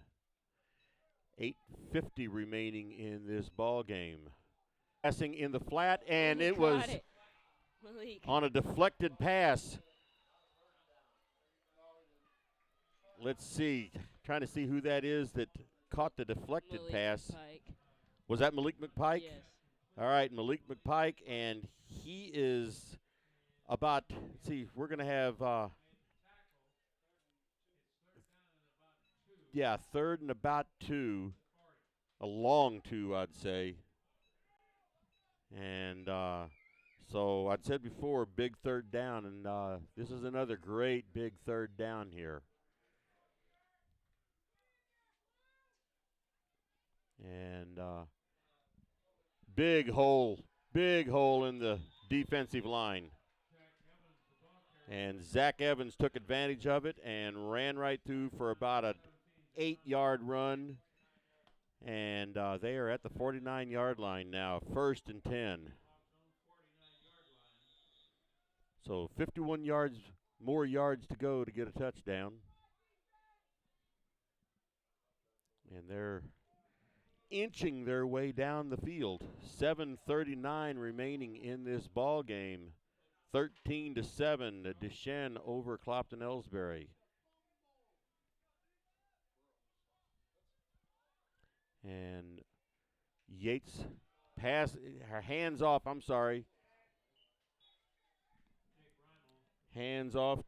8:50 remaining in this ball game. Passing in the flat, and it was on a deflected pass. Let's see. Trying to see who that is that caught the deflected pass. McPike. Was that Malik McPike? Yes. All right, Malik McPike, and he is about, let's see, we're going to have, 3rd and about 2. A long 2, I'd say. And so I'd said before, big third down, and this is another great big third down here. And big hole in the defensive line. And Zach Evans took advantage of it and ran right through for about an 8-yard run. And they are at the 49-yard line now, 1st and 10. So 51 more yards to go to get a touchdown. And they're inching their way down the field. 7:39 remaining in this ball game. 13-7, Duchesne over Clopton-Elsberry. And Yates her hands off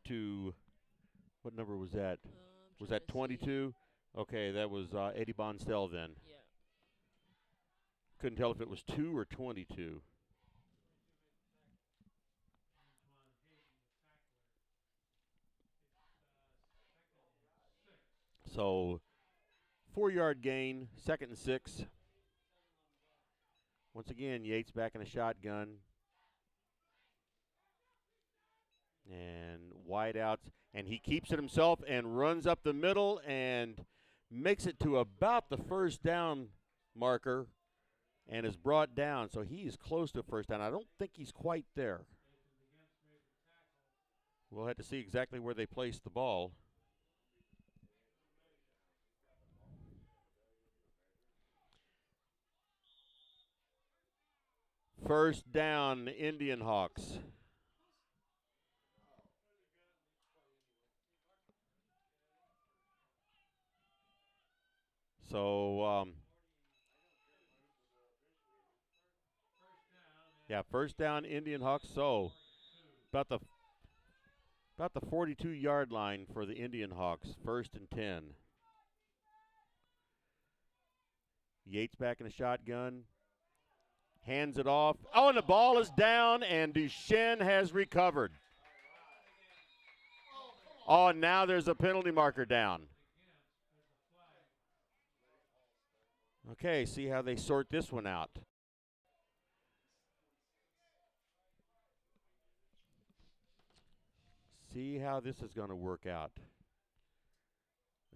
to, what number was that? Was that 22? Okay, that was Eddie Bonstell then. Yeah. Couldn't tell if it was 2 or 22. So 4-yard gain, 2nd and 6. Once again, Yates back in a shotgun. And wide outs. And he keeps it himself and runs up the middle and makes it to about the first down marker and is brought down. So he is close to first down. I don't think he's quite there. We'll have to see exactly where they place the ball. First down, IndianHawks. So, first down, IndianHawks. So, about the 42-yard line for the IndianHawks. 1st and 10. Yates back in a shotgun. Hands it off. Oh, and the ball is down, and Duchesne has recovered. Oh, now there's a penalty marker down. Okay, see how they sort this one out. See how this is going to work out.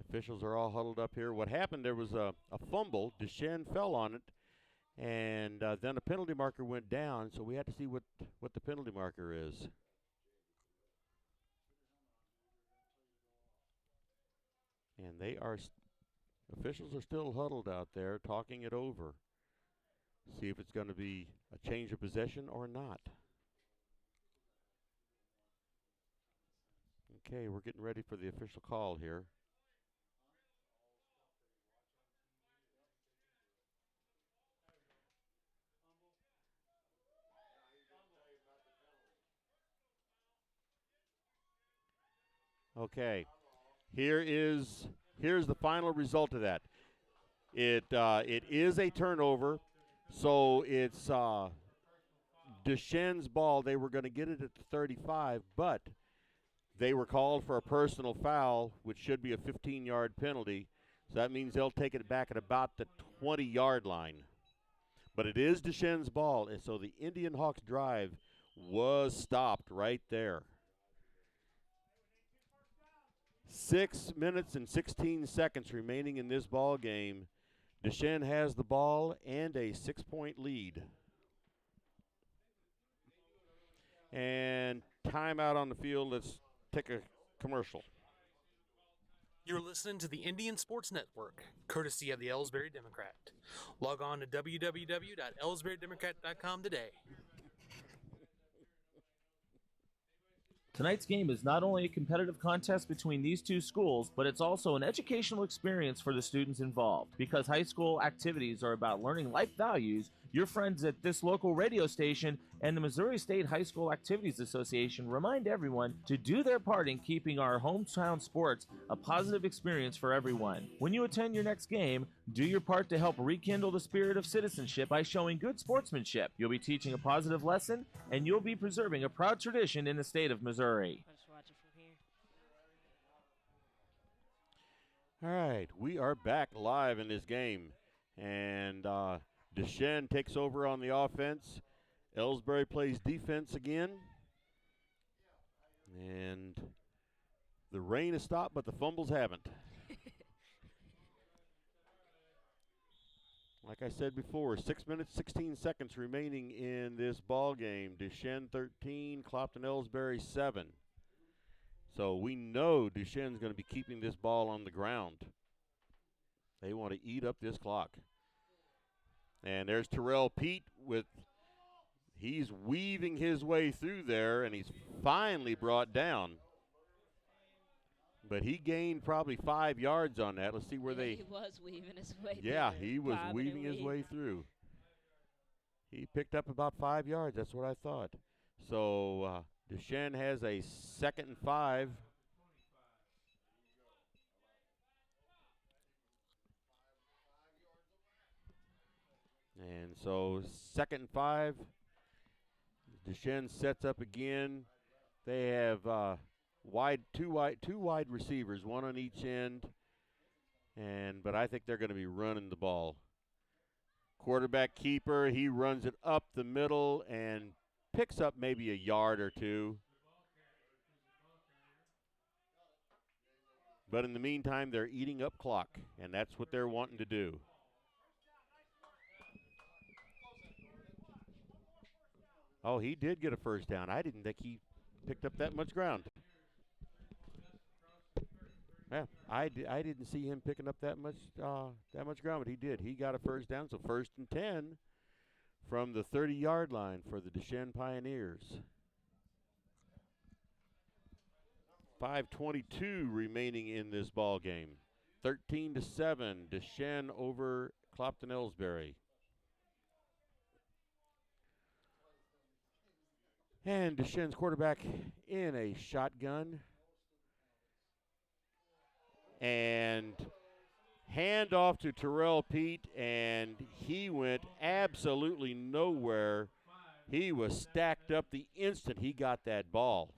Officials are all huddled up here. What happened, there was a fumble. Duchesne fell on it, and then a penalty marker went down, so we had to see what the penalty marker is. And officials are still huddled out there talking it over. See if it's going to be a change of possession or not. Okay, we're getting ready for the official call here. Okay, here's the final result of that. It is a turnover, so it's Duchesne's ball. They were going to get it at the 35, but they were called for a personal foul, which should be a 15-yard penalty. So that means they'll take it back at about the 20-yard line. But it is Duchesne's ball, and so the IndianHawks drive was stopped right there. 6 minutes and 16 seconds remaining in this ball game. Duchesne has the ball and a 6-point lead. And timeout on the field. Let's take a commercial. You're listening to the Indian Sports Network, courtesy of the Ellsberry Democrat. Log on to www.ellsberrydemocrat.com today. Tonight's game is not only a competitive contest between these two schools, but it's also an educational experience for the students involved. Because high school activities are about learning life values, Your friends at this local radio station and the Missouri State High School Activities Association remind everyone to do their part in keeping our hometown sports a positive experience for everyone. When you attend your next game, do your part to help rekindle the spirit of citizenship by showing good sportsmanship. You'll be teaching a positive lesson, and you'll be preserving a proud tradition in the state of Missouri. I'll just watch it from here. All right, we are back live in this game, and Duchesne takes over on the offense. Elsberry plays defense again, and the rain has stopped, but the fumbles haven't. Like I said before, 6 minutes, 16 seconds remaining in this ball game. Duchesne 13, Clopton-Elsberry 7. So we know Duchesne's going to be keeping this ball on the ground. They want to eat up this clock. And there's Terrell Pete he's weaving his way through there, and he's finally brought down. But he gained probably 5 yards on that. Let's see where He was weaving his way through. Yeah, he was weaving his way through. He picked up about 5 yards. That's what I thought. So Duchesne has a 2nd and 5. And so 2nd and 5. Duchesne sets up again. They have two wide receivers, one on each end. But I think they're going to be running the ball. Quarterback keeper, he runs it up the middle and picks up maybe a yard or two. But in the meantime, they're eating up clock, and that's what they're wanting to do. Oh, he did get a first down. I didn't think he picked up that much ground. Yeah, I didn't see him picking up that much ground, but he did. He got a first down, so 1st and 10 from the 30-yard line for the Duchesne Pioneers. 5:22 remaining in this ball game. 13-7, Duchesne over Clopton-Elsberry. And Duchesne's quarterback in a shotgun. And hand off to Terrell Pete, and he went absolutely nowhere. He was stacked up the instant he got that ball.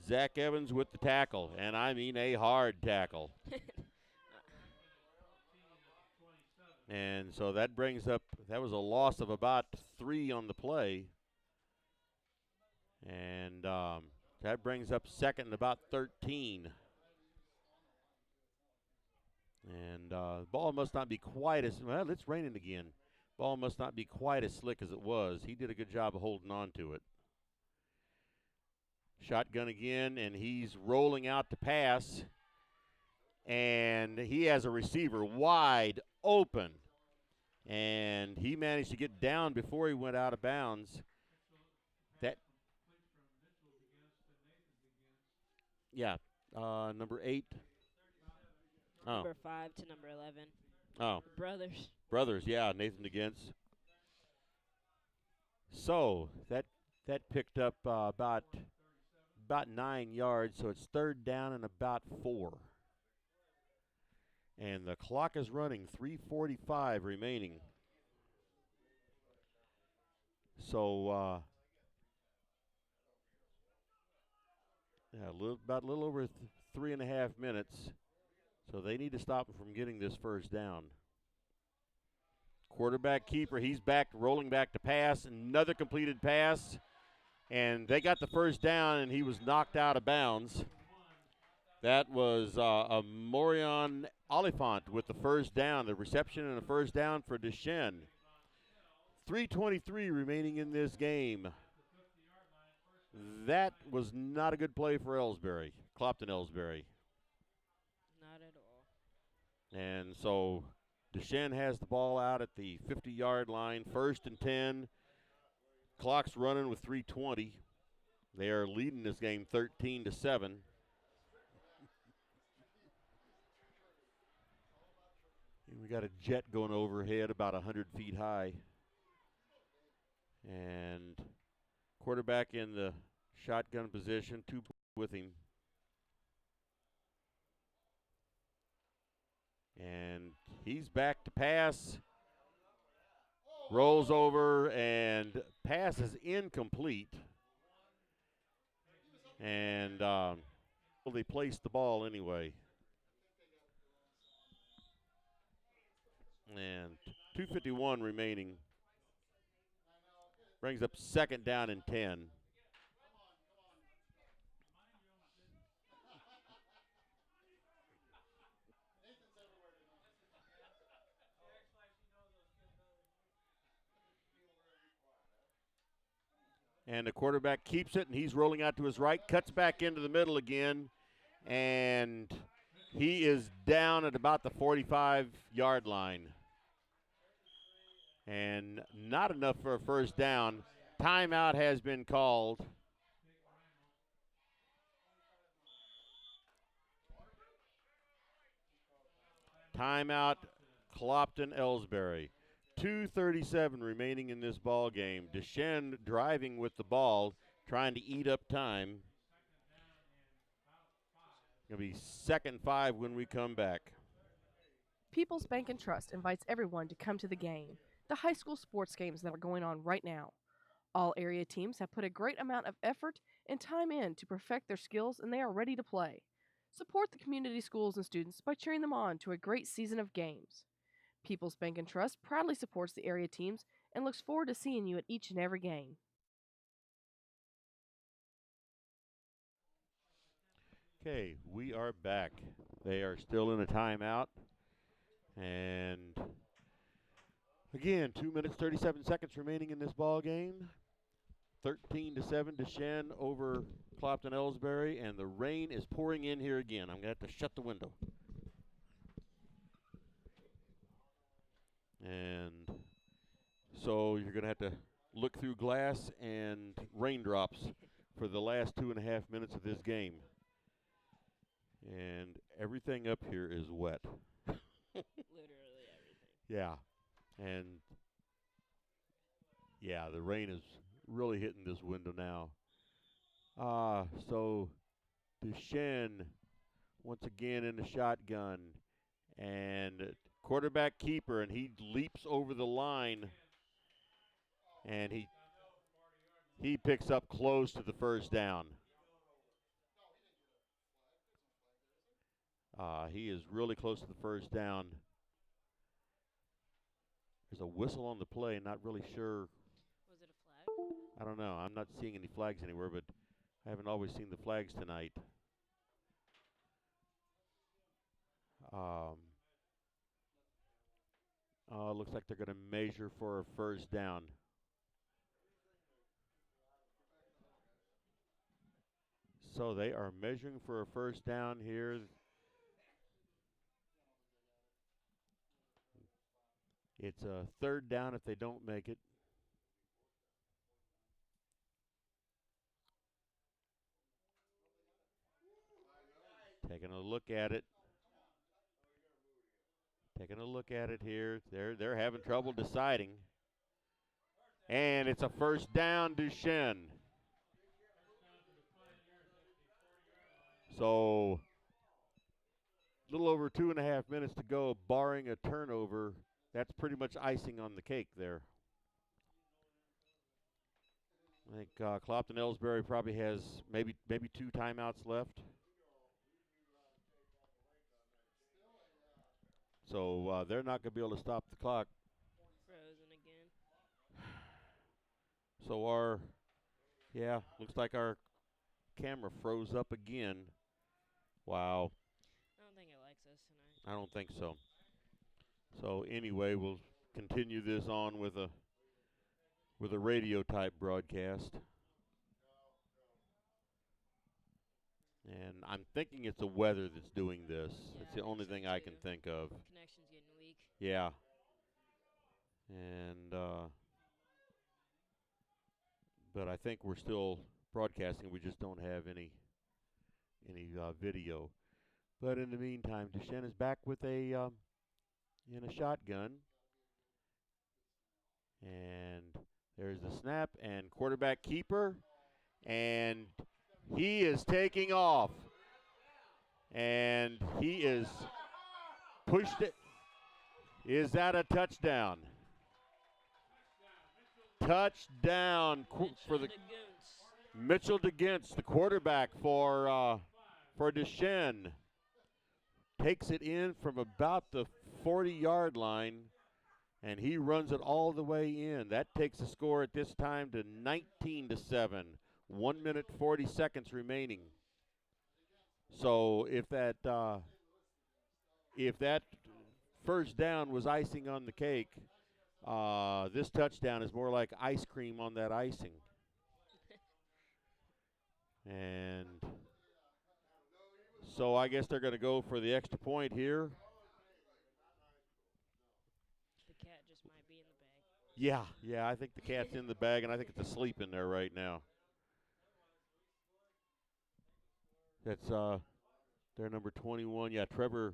Zach Evans with the tackle, and I mean a hard tackle. And so that was a loss of about 3 on the play. And that brings up 2nd and about 13. And the ball must not be quite well, it's raining again. Ball must not be quite as slick as it was. He did a good job of holding on to it. Shotgun again, and he's rolling out to pass. And he has a receiver wide open. And he managed to get down before he went out of bounds. Number 8. Number 5 to number 11. Oh. Brothers. Brothers, yeah, Nathan against. So that picked up about 9 yards, so it's 3rd down and about 4. And the clock is running, 3:45 remaining. So about a little over 3.5 minutes. So they need to stop him from getting this first down. Quarterback keeper, he's back, rolling back to pass. Another completed pass. And they got the first down, and he was knocked out of bounds. That was a Morion Oliphant with the first down, the reception and a first down for Duchesne. 3:23 remaining in this game. That was not a good play for Clopton-Elsberry. Not at all. And so Duchesne has the ball out at the 50-yard line, 1st and 10. Clock's running with 3:20. They are leading this game 13-7. We got a jet going overhead about 100 feet high. And quarterback in the shotgun position, two with him. And he's back to pass. Rolls over and pass is incomplete. And they placed the ball anyway. And 2:51 remaining. Brings up second down and 10. And the quarterback keeps it, and he's rolling out to his right, cuts back into the middle again, and he is down at about the 45-yard line. And not enough for a first down. Timeout has been called. Timeout, Clopton-Elsberry. 2:37 remaining in this ball game. Duchesne driving with the ball, trying to eat up time. Going to be 2nd and 5 when we come back. People's Bank and Trust invites everyone to come to the game, the high school sports games that are going on right now. All area teams have put a great amount of effort and time in to perfect their skills, and they are ready to play. Support the community schools and students by cheering them on to a great season of games. People's Bank and Trust proudly supports the area teams and looks forward to seeing you at each and every game. Okay, we are back. They are still in a timeout. And again, 2 minutes, 37 seconds remaining in this ball game. 13-7 Duchesne over Clopton-Elsberry, and the rain is pouring in here again. I'm going to have to shut the window. And so you're going to have to look through glass and raindrops for the last 2.5 minutes of this game. And everything up here is wet. Literally everything. Yeah. And yeah, the rain is really hitting this window now. So Duchesne once again in the shotgun, and quarterback keeper, and he leaps over the line, and he picks up close to the first down. He is really close to the first down. There's a whistle on the play, not really sure. Was it a flag? I don't know. I'm not seeing any flags anywhere, but I haven't always seen the flags tonight. Looks like they're going to measure for a first down. So they are measuring for a first down here. It's a third down if they don't make it. Taking a look at it. Taking a look at it here. They're having trouble deciding. And it's a first down, Duchesne. So a little over 2.5 minutes to go, barring a turnover. That's pretty much icing on the cake there. I think Clopton-Elsberry probably has maybe 2 timeouts left. So they're not going to be able to stop the clock. Frozen again. So looks like our camera froze up again. Wow. I don't think it likes us tonight. I don't think so. So anyway, we'll continue this on with a radio type broadcast. And I'm thinking it's the weather that's doing this. Yeah, it's the only thing I can think of. Connection's getting weak. Yeah. And but I think we're still broadcasting. We just don't have any video. But in the meantime, Duchesne is back with a in a shotgun. And there's the snap and quarterback keeper. And he is taking off. And he is pushed it. Is that a touchdown? Touchdown for the Mitchell DeGints, the quarterback for Duchesne. Takes it in from about the 40-yard line, and he runs it all the way in. That takes the score at this time to 19-7. 1 minute 40 seconds remaining. So if that first down was icing on the cake, this touchdown is more like ice cream on that icing. And so I guess they're going to go for the extra point here. The cat just might be in the bag. Yeah, I think the cat's in the bag, and I think it's asleep in there right now. That's their number 21. Yeah, Trevor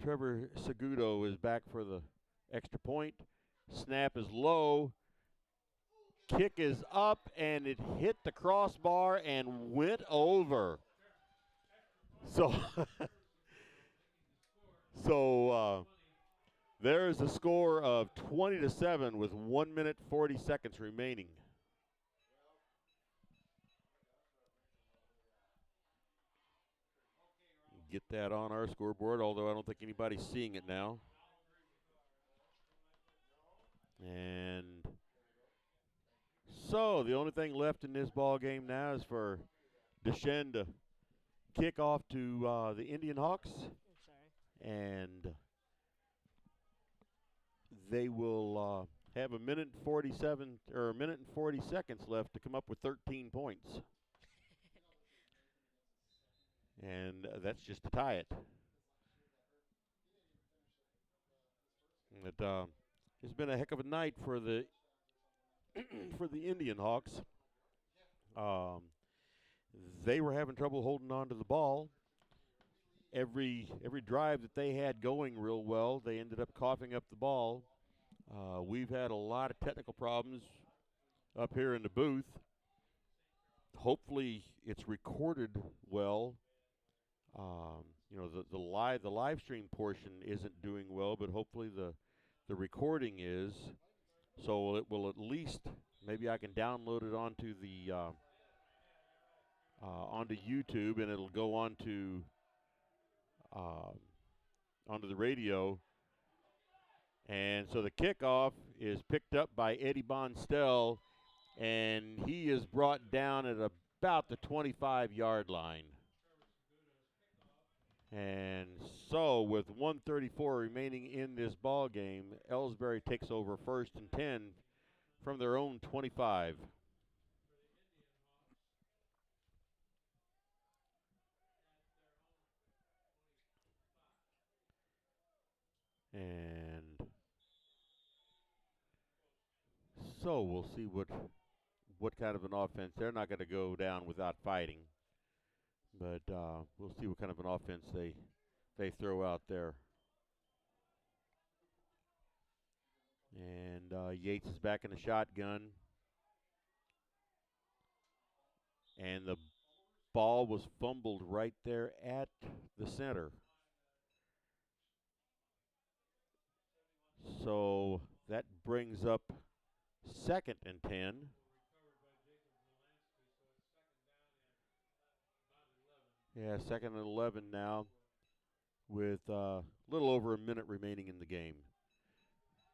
Segudo is back for the extra point. Snap is low. Kick is up, and it hit the crossbar and went over. So, there is a score of 20-7 with 1 minute 40 seconds remaining. Get that on our scoreboard, although I don't think anybody's seeing it now. And so the only thing left in this ball game now is for Duchesne to kick off to the IndianHawks. And they will have a minute and 40 seconds left to come up with 13 points. And that's just to tie it. It's been a heck of a night for the for the IndianHawks. They were having trouble holding on to the ball. Every drive that they had going real well, they ended up coughing up the ball. We've had a lot of technical problems up here in the booth. Hopefully, it's recorded well. The live stream portion isn't doing well, but hopefully the recording is. So it will at least, maybe I can download it onto the onto YouTube, and it'll go onto the radio. And so the kickoff is picked up by Eddie Bonstell, and he is brought down at about the 25-yard line. And so with 1:34 remaining in this ball game, Elsberry takes over first and 10 from their own 25. And so we'll see what kind of an offense. They're not going to go down without fighting. But we'll see what kind of an offense they throw out there. And Yates is back in the shotgun. And the ball was fumbled right there at the center. So that brings up 2nd and 10. Yeah, 2nd and 11 now with a little over a minute remaining in the game.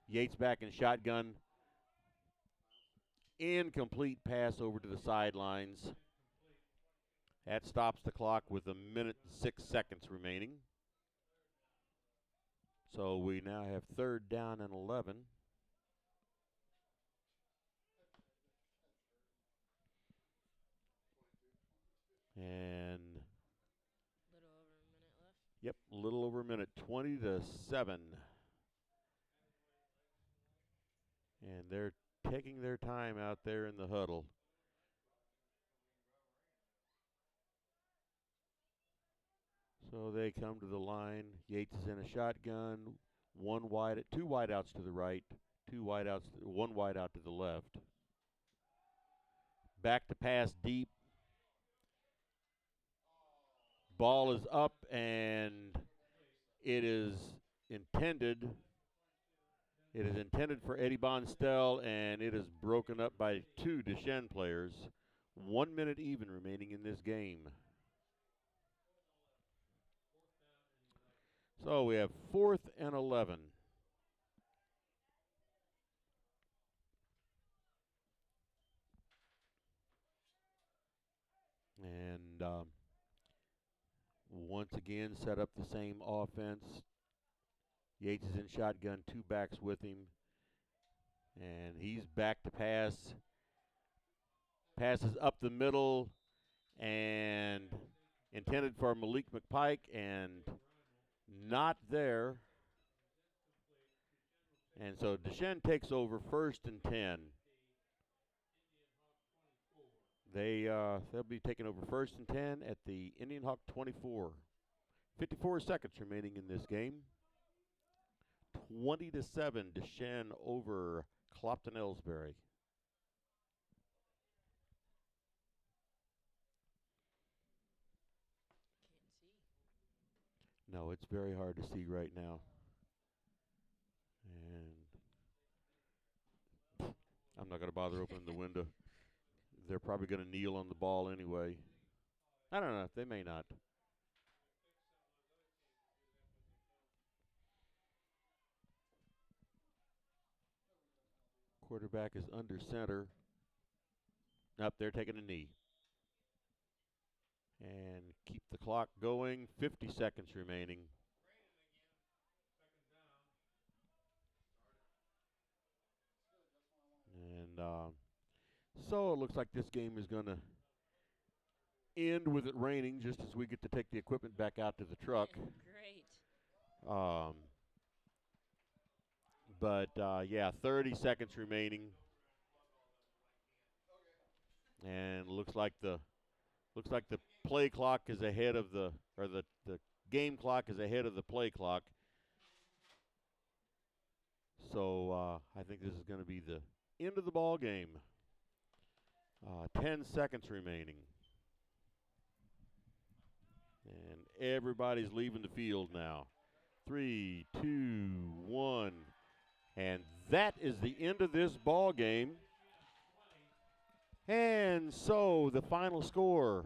Yates back in shotgun. Incomplete pass over to the sidelines. That stops the clock with a minute and 6 seconds remaining. So we now have 3rd down and 11. And yep, a little over a minute, 20-7. And they're taking their time out there in the huddle. So they come to the line. Yates is in a shotgun. two wide outs to the right, one wide out to the left. Back to pass deep. Ball is up, and it is intended. It is intended for Eddie Bonstell, and it is broken up by two Duchesne players. 1 minute even remaining in this game. So we have 4th and 11. And once again, set up the same offense. Yates is in shotgun, two backs with him. And he's back to pass. Passes up the middle and intended for Malik McPike and not there. And so Duchesne takes over 1st and 10. They'll be taking over 1st and 10 at the Indian Hawk 24. 54 seconds remaining in this game. 20-7, Duchesne over Clopton-Elsberry. No, it's very hard to see right now. And I'm not going to bother opening the window. They're probably going to kneel on the ball anyway. I don't know. They may not. Quarterback is under center. Up there taking a knee. And keep the clock going. 50 seconds remaining. And so it looks like this game is going to end with it raining just as we get to take the equipment back out to the truck. Great. But yeah, 30 seconds remaining. And looks like the play clock is ahead of the game clock is ahead of the play clock. So I think this is going to be the end of the ball game. 10 seconds remaining. And everybody's leaving the field now. 3, 2, 1. And that is the end of this ball game. And so the final score,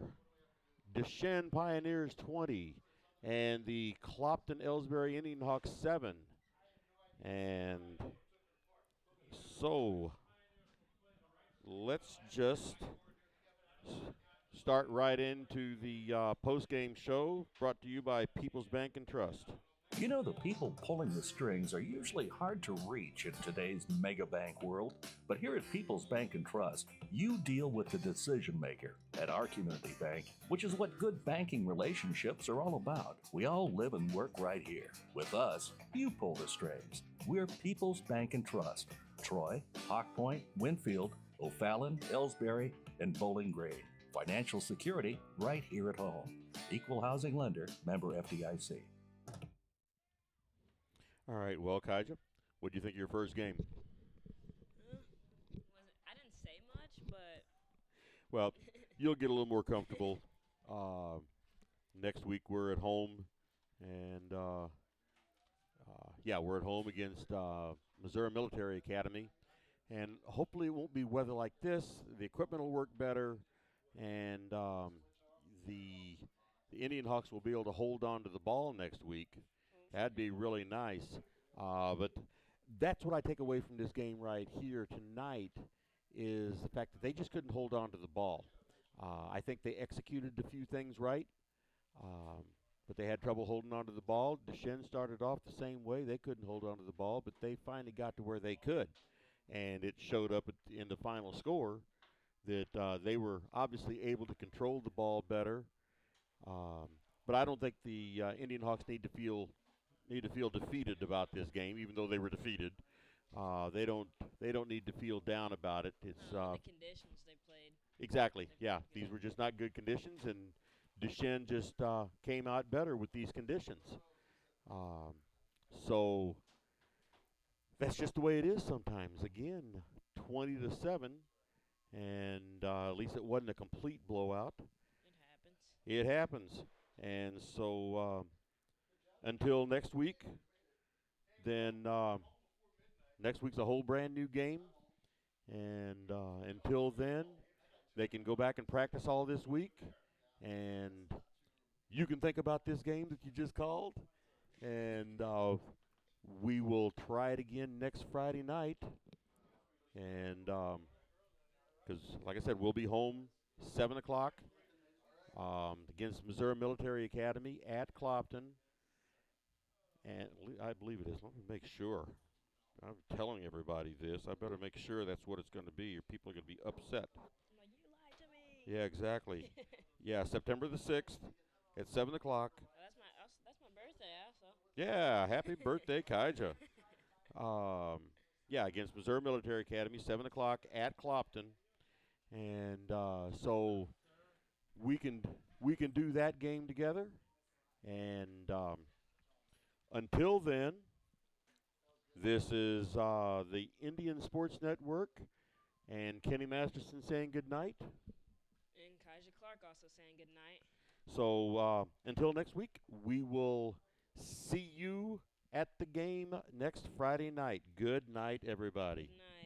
Duchesne Pioneers 20 and the Clopton-Elsberry Indian Hawks 7. And so let's just start right into the post-game show brought to you by People's Bank and Trust. You know, the people pulling the strings are usually hard to reach in today's mega bank world, but here at People's Bank and Trust, you deal with the decision maker. At our community bank, which is what good banking relationships are all about, we all live and work right here. With us, you pull the strings. We're People's Bank and Trust. Troy, Hawk Point, Winfield, O'Fallon, Ellsbury, and Bowling Green. Financial security right here at home. Equal housing lender, member FDIC. All right, well, Kaija, what do you think of your first game? I didn't say much, but Well, you'll get a little more comfortable. Next week we're at home, and we're at home against Missouri Military Academy, and hopefully it won't be weather like this. The equipment will work better, and the Indian Hawks will be able to hold on to the ball next week. That'd be really nice. But that's what I take away from this game right here tonight is the fact that they just couldn't hold on to the ball. I think they executed a few things right, but they had trouble holding on to the ball. Duchesne started off the same way. They couldn't hold on to the ball, but they finally got to where they could. And it showed up in the final score that they were obviously able to control the ball better. But I don't think the Indian Hawks need to feel defeated about this game, even though they were defeated. They don't need to feel down about it. It's the conditions they played. Exactly. Yeah, these were just not good conditions, and Duchesne just came out better with these conditions. So that's just the way it is sometimes. Again, 20-7, and at least it wasn't a complete blowout. It happens. And so until next week, then next week's a whole brand new game. And until then, they can go back and practice all this week. And you can think about this game that you just called. And we will try it again next Friday night. And because, like I said, we'll be home 7 o'clock against Missouri Military Academy at Clopton. And I believe it is. Let me make sure. I'm telling everybody this. I better make sure that's what it's going to be, or people are going to be upset. Like, you lied to me. Yeah, exactly. Yeah, September the 6th at 7 o'clock. That's my birthday, also. Yeah, happy birthday, Kaija. Yeah, against Missouri Military Academy, 7 o'clock at Clopton. And so we can do that game together. And until then, this is the Indian Sports Network and Kenny Masterson saying good night. And Kaija Clark also saying good night. So until next week, we will see you at the game next Friday night. Good night, everybody. Good night.